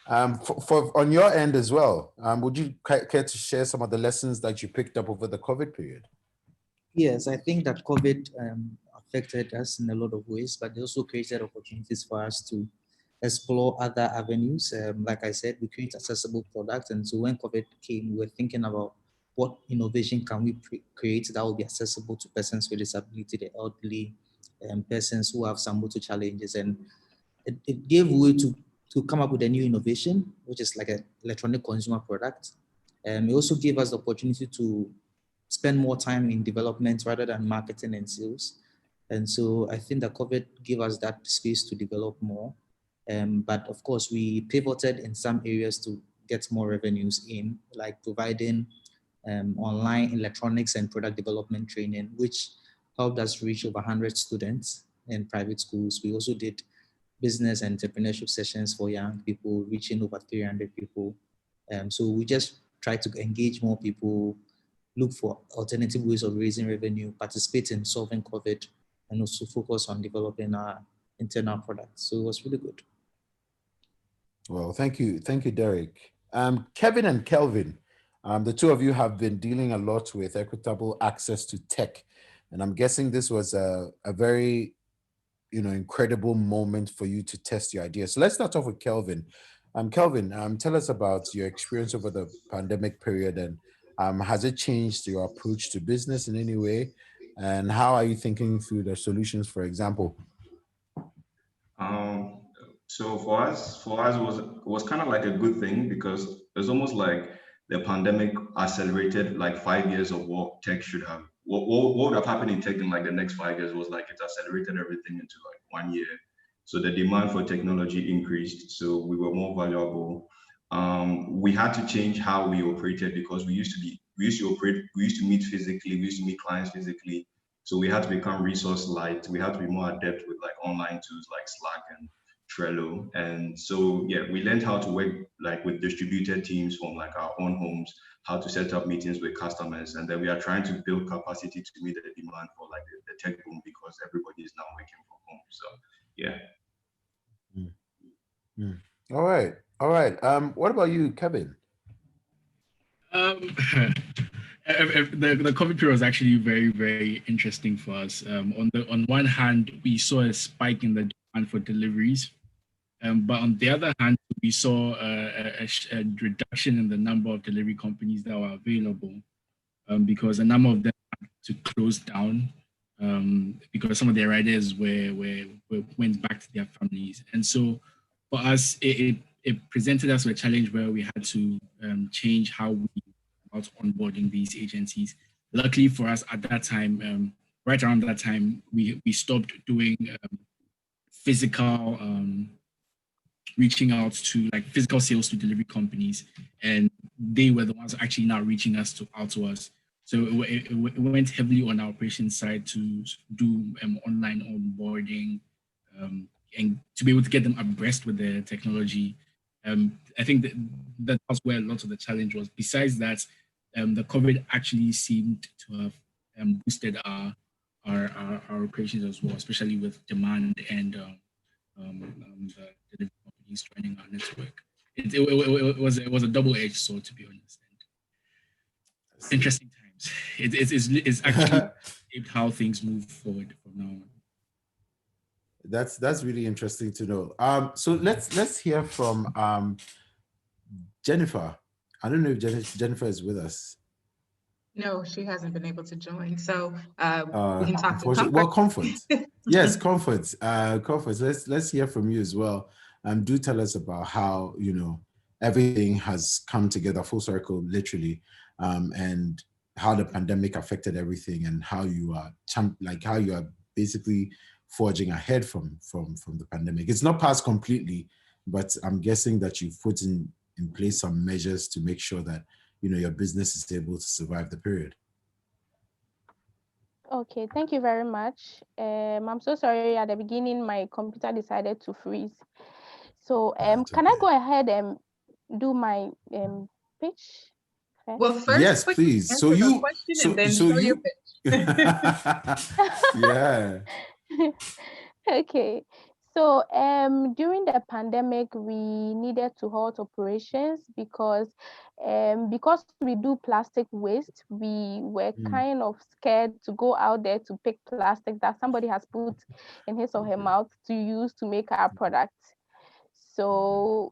for on your end as well, would you care to share some of the lessons that you picked up over the COVID period? Yes, I think that COVID affected us in a lot of ways, but it also created opportunities for us to explore other avenues. Like I said, we create accessible products. And so when COVID came, we were thinking about what innovation can we create that will be accessible to persons with disability, the elderly, persons who have some motor challenges. And it gave way to come up with a new innovation, which is like an electronic consumer product. It also gave us the opportunity to spend more time in development rather than marketing and sales. And so I think that COVID gave us that space to develop more. But of course, we pivoted in some areas to get more revenues in, like providing online electronics and product development training, which helped us reach over 100 students in private schools. We also did business and entrepreneurship sessions for young people, reaching over 300 people. So we just try to engage more people, look for alternative ways of raising revenue, participate in solving COVID, and also focus on developing our internal products. So it was really good. Well, thank you, Derek. Kevin and Kelvin, the two of you have been dealing a lot with equitable access to tech, and I'm guessing this was a very, incredible moment for you to test your idea. So let's start off with Kelvin. Kelvin, tell us about your experience over the pandemic period, and has it changed your approach to business in any way? And how are you thinking through the solutions, for example? So for us, it was kind of like a good thing because it's almost like the pandemic accelerated like 5 years of what tech should have. What would have happened in tech in like the next 5 years was like it accelerated everything into like 1 year. So the demand for technology increased. So we were more valuable. We had to change how we operated because we used to meet physically, we used to meet clients physically. So we had to become resource light. We had to be more adept with like online tools like Slack and Trello. And so, yeah, we learned how to work like with distributed teams from like our own homes, how to set up meetings with customers. And then we are trying to build capacity to meet the demand for like the tech boom because everybody is now working from home. So, yeah. All right. What about you, Kevin? The COVID period was actually very, very interesting for us. On one hand, we saw a spike in the demand for deliveries, but on the other hand, we saw a reduction in the number of delivery companies that were available because a number of them had to close down because some of their riders went back to their families. And so for us, it presented us with a challenge where we had to change how we about onboarding these agencies. Luckily for us at that time, right around that time, we stopped doing physical reaching out to like physical sales to delivery companies, and they were the ones actually now reaching out to us. So it went heavily on our operations side to do online onboarding and to be able to get them abreast with the technology. I think that's where a lot of the challenge was. Besides that, the COVID actually seemed to have boosted our operations as well, especially with demand and the delivery companies joining our network. It was a double-edged sword, to be honest. And interesting times. It's actually shaped how things move forward from now on. That's really interesting to know. So let's hear from Jennifer. I don't know if Jennifer is with us. No, she hasn't been able to join. So we can talk to Unfortunately, Comfort. well, Comfort. Yes, Comfort. Comfort. Let's hear from you as well. Do tell us about how everything has come together full circle, literally, and how the pandemic affected everything, and how you are how you are basically forging ahead from the pandemic. It's not passed completely, but I'm guessing that you've put in place some measures to make sure that your business is able to survive the period. Okay, thank you very much. I'm so sorry, at the beginning my computer decided to freeze. So can I go ahead and do my pitch first? Well, first, yes, please. So you, question and then your pitch. Yeah. Okay. So during the pandemic, we needed to halt operations because we do plastic waste. We were kind of scared to go out there to pick plastic that somebody has put in his or her mouth to use to make our products. So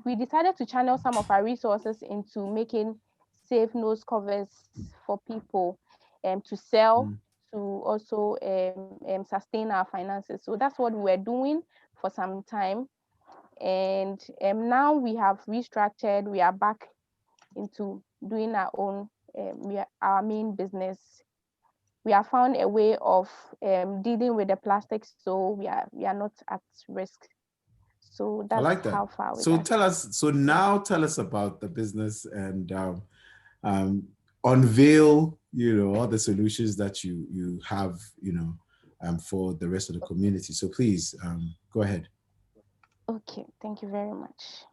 we decided to channel some of our resources into making safe nose covers for people to sell, to also sustain our finances. So that's what we were doing for some time. And now we have restructured, we are back into doing our own, our main business. We have found a way of dealing with the plastics, so we are not at risk. So that's I like that. how far we So got. tell us about the business and unveil, all the solutions that you have, for the rest of the community. So please go ahead. Okay, thank you very much.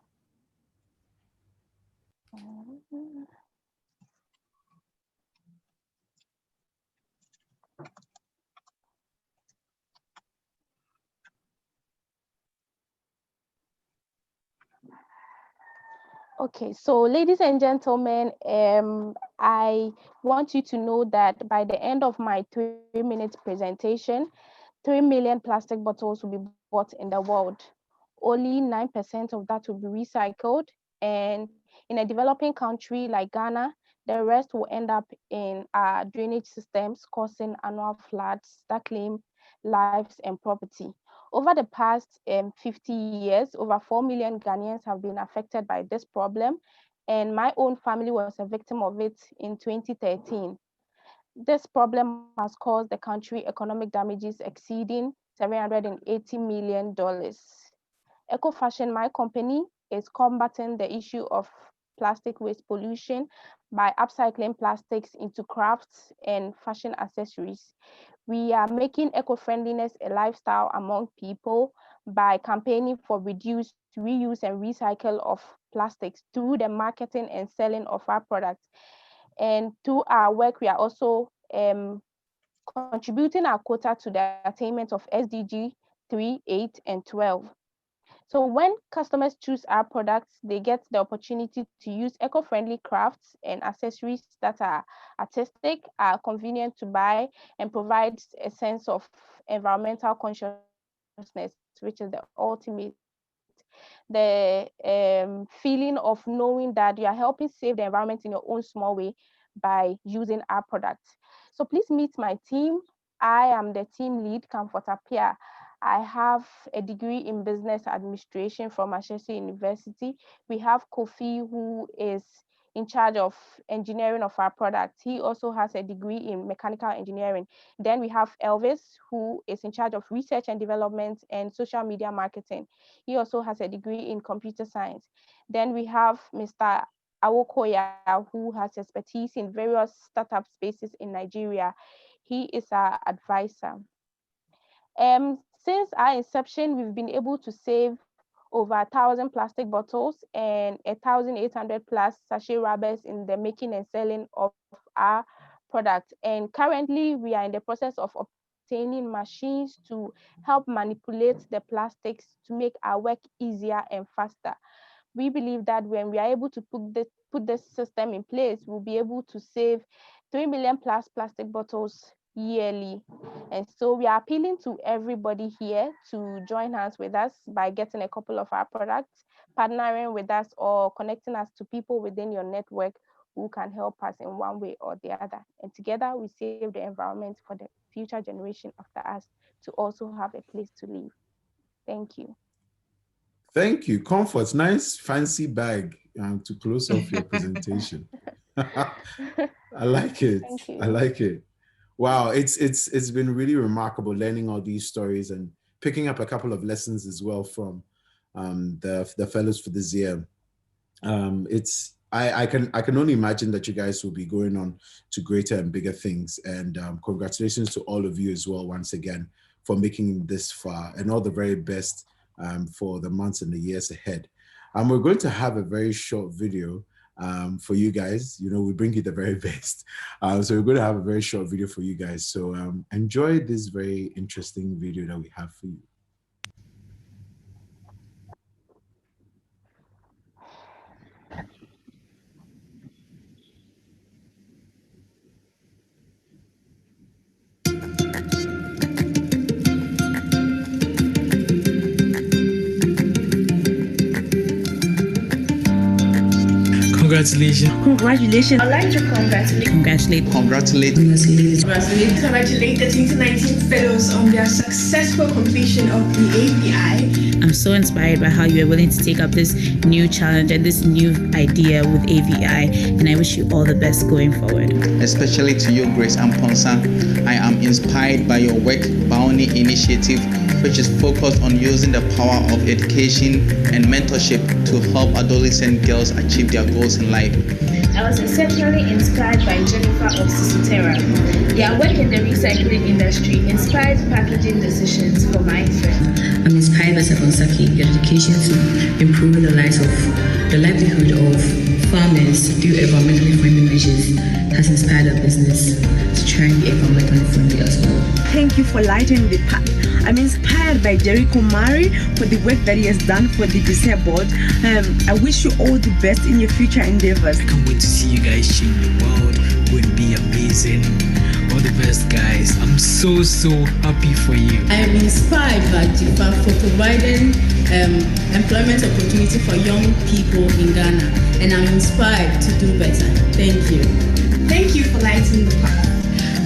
Okay, so ladies and gentlemen, I want you to know that by the end of my 3-minute presentation, 3 million plastic bottles will be bought in the world. Only 9% of that will be recycled. And in a developing country like Ghana, the rest will end up in drainage systems, causing annual floods that claim lives and property. Over the past 50 years, over 4 million Ghanaians have been affected by this problem, and my own family was a victim of it in 2013. This problem has caused the country economic damages exceeding $780 million. Eco Fashion, my company, is combating the issue of plastic waste pollution by upcycling plastics into crafts and fashion accessories. We are making eco-friendliness a lifestyle among people by campaigning for reduce, reuse, and recycle of plastics through the marketing and selling of our products. And through our work, we are also contributing our quota to the attainment of SDG 3, 8, and 12. So when customers choose our products, they get the opportunity to use eco-friendly crafts and accessories that are artistic, are convenient to buy, and provide a sense of environmental consciousness, which is the ultimate. The feeling of knowing that you are helping save the environment in your own small way by using our products. So please meet my team. I am the team lead, Comfort Apia. I have a degree in business administration from Ashesi University. We have Kofi, who is in charge of engineering of our products. He also has a degree in mechanical engineering. Then we have Elvis, who is in charge of research and development and social media marketing. He also has a degree in computer science. Then we have Mr. Awokoya, who has expertise in various startup spaces in Nigeria. He is our advisor. Since our inception, we've been able to save over 1,000 plastic bottles and 1,800 plus sachet rubbers in the making and selling of our product. And currently, we are in the process of obtaining machines to help manipulate the plastics to make our work easier and faster. We believe that when we are able to put this system in place, we'll be able to save 3 million plus plastic bottles yearly. And so we are appealing to everybody here to join hands with us by getting a couple of our products, partnering with us, or connecting us to people within your network who can help us in one way or the other. And together we save the environment for the future generation after us to also have a place to live. Thank you. Thank you. Comforts, nice fancy bag to close off your presentation. I like it. Thank you. I like it. Wow, it's been really remarkable learning all these stories and picking up a couple of lessons as well from the fellows for this year. I can only imagine that you guys will be going on to greater and bigger things. And congratulations to all of you as well once again for making this far, and all the very best for the months and the years ahead. We're going to have a very short video for you guys. You know, we bring you the very best. So we're going to have a very short video for you guys. So enjoy this very interesting video that we have for you. Congratulations. Congratulations. I'd like to congratulate the 2019 fellows on their successful completion of the AVI. I'm so inspired by how you are willing to take up this new challenge and this new idea with AVI, and I wish you all the best going forward. Especially to you, Grace Amponsa. I am inspired by your work, Bounty Initiative, which is focused on using the power of education and mentorship to help adolescent girls achieve their goals in life. I was exceptionally inspired by Jennifer of Sisutera. Their work in the recycling industry inspired packaging decisions for my friend. I'm inspired by Sabonsaki. Your dedication to improving the livelihood of farmers through environmentally friendly measures has inspired our business to try and be environmentally friendly as well. Thank you for lighting the path. I'm inspired by Jerry Kumari for the work that he has done for the disabled. I wish you all the best in your future endeavors. I can't wait to see you guys change the world. It would be amazing. All the best, guys. I'm so happy for you. I am inspired by Jifa for providing employment opportunity for young people in Ghana, and I'm inspired to do better. Thank you. Thank you for lighting the path.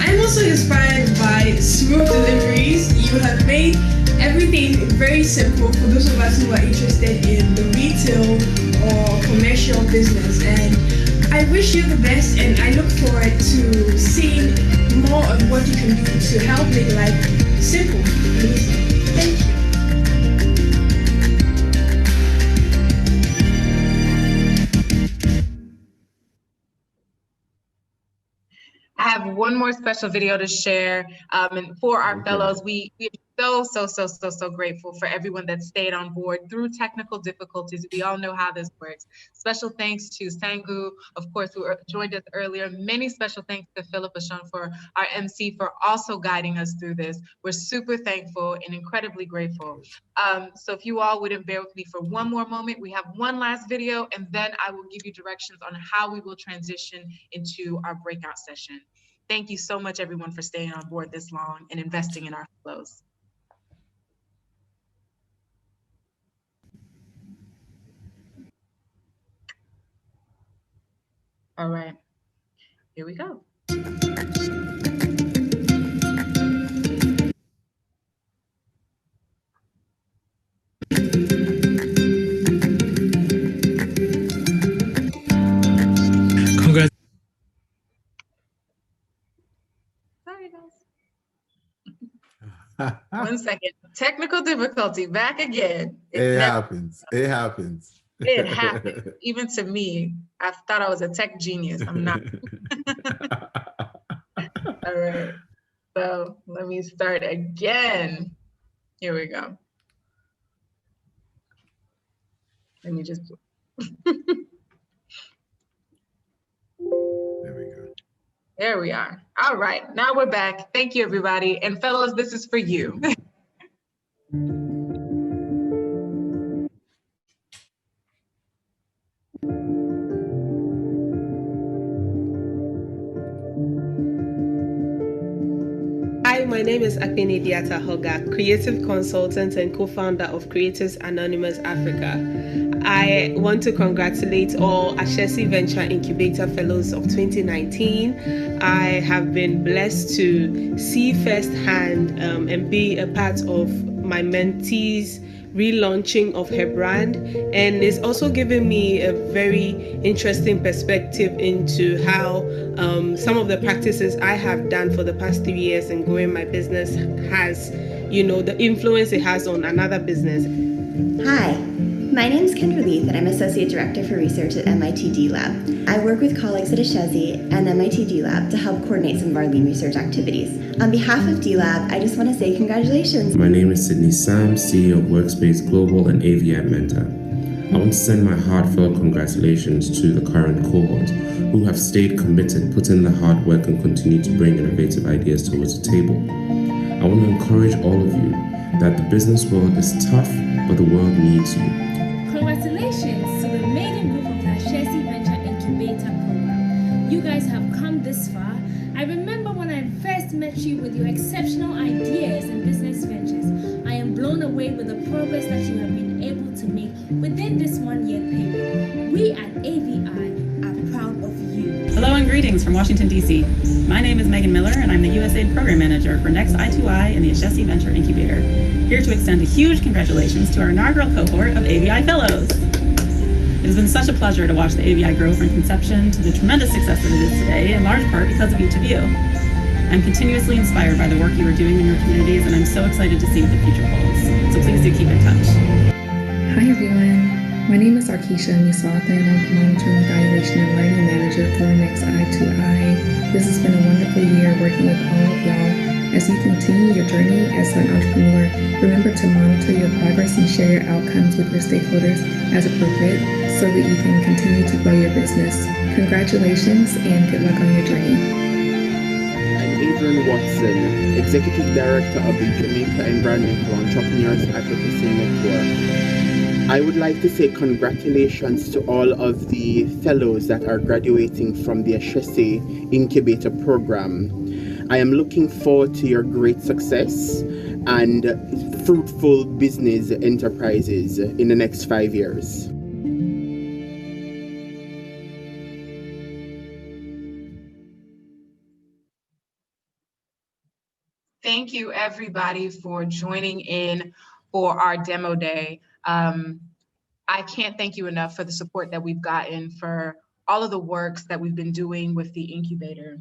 I'm also inspired by smooth deliveries. You have made everything very simple for those of us who are interested in the retail or commercial business. And I wish you the best, and I look forward to seeing more of what you can do to help make life simple and easy. Thank you. I have one more special video to share. And for our fellows, we are so grateful for everyone that stayed on board through technical difficulties. We all know how this works. Special thanks to Sangu, of course, who joined us earlier. Many special thanks to Philip Ashon, for our MC, for also guiding us through this. We're super thankful and incredibly grateful. So if you all wouldn't bear with me for one more moment, we have one last video, and then I will give you directions on how we will transition into our breakout session. Thank you so much, everyone, for staying on board this long and investing in our flows. All right, here we go. Congrats. Sorry, guys. 1 second. Technical difficulty, back again. It happens. It happens. It happened, even to me. I thought I was a tech genius. I'm not. All right, so let me start again. Here we go. Let me just. There we go. There we are. All right, now we're back. Thank you, everybody. And fellows, this is for you. Hi, my name is Akpene Diata Hoga, creative consultant and co-founder of Creators Anonymous Africa. I want to congratulate all Ashesi Venture Incubator Fellows of 2019. I have been blessed to see firsthand and be a part of my mentees relaunching of her brand, and it's also given me a very interesting perspective into how some of the practices I have done for the past 3 years in growing my business has, the influence it has on another business. Hi, my name is Kendra Leith and I'm Associate Director for Research at MIT D-Lab. I work with colleagues at Ashesi and MIT D-Lab to help coordinate some of our lean research activities. On behalf of D-Lab, I just want to say congratulations. My name is Sydney Sam, CEO of Workspace Global and AVI Mentor. I want to send my heartfelt congratulations to the current cohort who have stayed committed, put in the hard work and continue to bring innovative ideas towards the table. I want to encourage all of you that the business world is tough, but the world needs you. Congratulations to the maiden group of the Ashesi Venture Incubator program. You guys have come this far. I remember when I first met you with your exceptional ideas and business ventures. I am blown away with the progress that you have been able to make within this 1 year period. We at AVI are proud of you. Hello and greetings from Washington, D.C. My name is Megan Miller and I'm the USAID Program Manager for Next I2I and the Ashesi Venture Incubator. Here to extend a huge congratulations to our inaugural cohort of AVI Fellows. It has been such a pleasure to watch the AVI grow from conception to the tremendous success that it is today, in large part because of each of you. I'm continuously inspired by the work you are doing in your communities and I'm so excited to see what the future holds. So please do keep in touch. Hi everyone, my name is Arkisha Misatha and I'm the Monitoring, Evaluation, and Learning Manager for Next I2I. This has been a wonderful year working with all of y'all. As you continue your journey as an entrepreneur, remember to monitor your progress and share your outcomes with your stakeholders as appropriate so that you can continue to grow your business. Congratulations and good luck on your journey. I'm Adrian Watson, Executive Director of the Jamaica Environmental Entrepreneurs Advocacy Network. I would like to say congratulations to all of the fellows that are graduating from the Ashesi Incubator program. I am looking forward to your great success and fruitful business enterprises in the next 5 years. Thank you, everybody, for joining in for our demo day. I can't thank you enough for the support that we've gotten for all of the works that we've been doing with the incubator.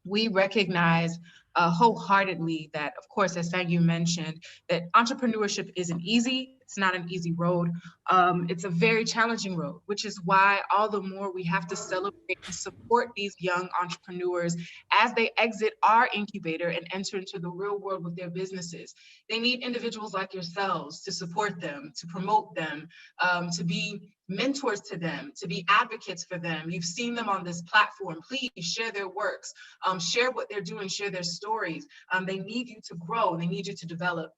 We recognize wholeheartedly that, of course, as Sangu mentioned, that entrepreneurship isn't easy. It's not an easy road. It's a very challenging road, which is why all the more we have to celebrate and support these young entrepreneurs as they exit our incubator and enter into the real world with their businesses. They need individuals like yourselves to support them, to promote them, to be mentors to them, to be advocates for them. You've seen them on this platform. Please share their works, share what they're doing, share their stories. They need you to grow, they need you to develop.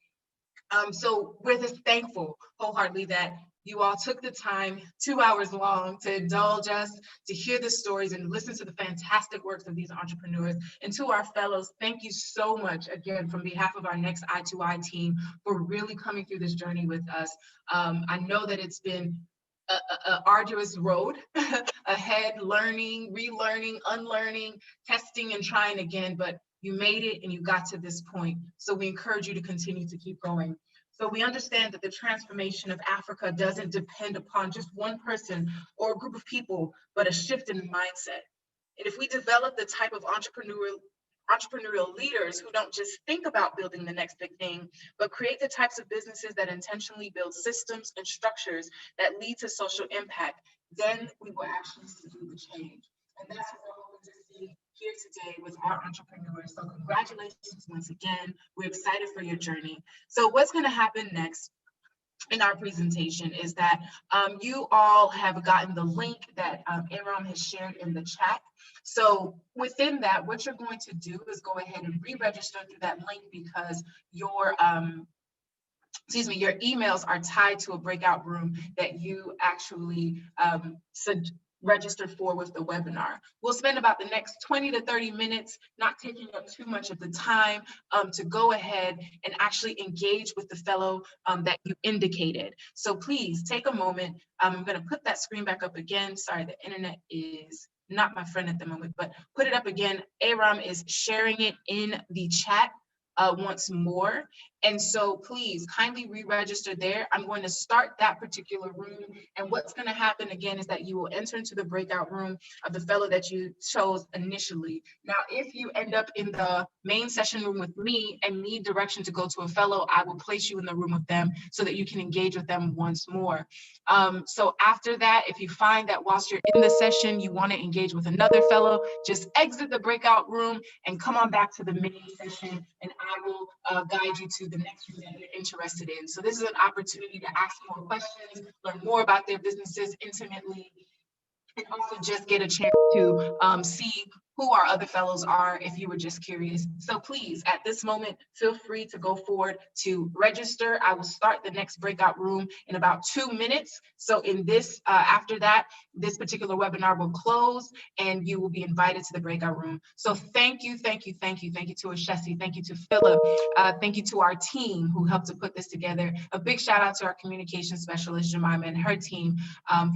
So we're just thankful wholeheartedly that you all took the time, 2 hours long, to indulge us, to hear the stories and listen to the fantastic works of these entrepreneurs. And to our fellows, thank you so much again from behalf of our Next I2I team for really coming through this journey with us. I know that it's been an arduous road ahead, learning, relearning, unlearning, testing, and trying again, but you made it and you got to this point. So we encourage you to continue to keep going. So we understand that the transformation of Africa doesn't depend upon just one person or a group of people, but a shift in mindset. And if we develop the type of entrepreneurial leaders who don't just think about building the next big thing, but create the types of businesses that intentionally build systems and structures that lead to social impact, then we will actually see the change. And that's what we're hoping to see here today with our entrepreneurs. So congratulations once again. We're excited for your journey. So what's going to happen next in our presentation is that you all have gotten the link that Aram has shared in the chat. So within that, what you're going to do is go ahead and re-register through that link, because your your emails are tied to a breakout room that you actually registered for with the webinar. We'll spend about the next 20 to 30 minutes, not taking up too much of the time, to go ahead and actually engage with the fellow that you indicated. So please take a moment. I'm going to put that screen back up again. Sorry, the internet is not my friend at the moment, but put it up again. Aram is sharing it in the chat once more. And so please kindly re-register there. I'm going to start that particular room. And what's going to happen again is that you will enter into the breakout room of the fellow that you chose initially. Now, if you end up in the main session room with me and need direction to go to a fellow, I will place you in the room with them so that you can engage with them once more. So after that, if you find that whilst you're in the session, you want to engage with another fellow, just exit the breakout room and come on back to the main session, and I will guide you to the next room that you're interested in. So this is an opportunity to ask more questions, learn more about their businesses intimately, and also just get a chance to see who our other fellows are if you were just curious. So please, at this moment, feel free to go forward to register. I will start the next breakout room in about 2 minutes. So in this, after that, this particular webinar will close and you will be invited to the breakout room. So thank you, thank you, thank you. Thank you to Ashesi, thank you to Philip, thank you to our team who helped to put this together. A big shout out to our communication specialist, Jemima, and her team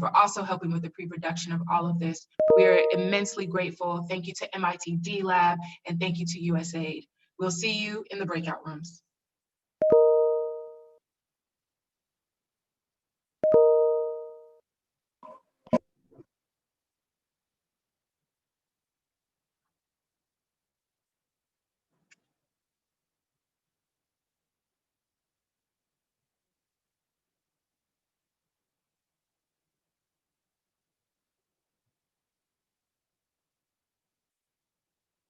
for also helping with the pre-production of all of this. We're immensely grateful. Thank you to MIT D Lab, and thank you to USAID. We'll see you in the breakout rooms.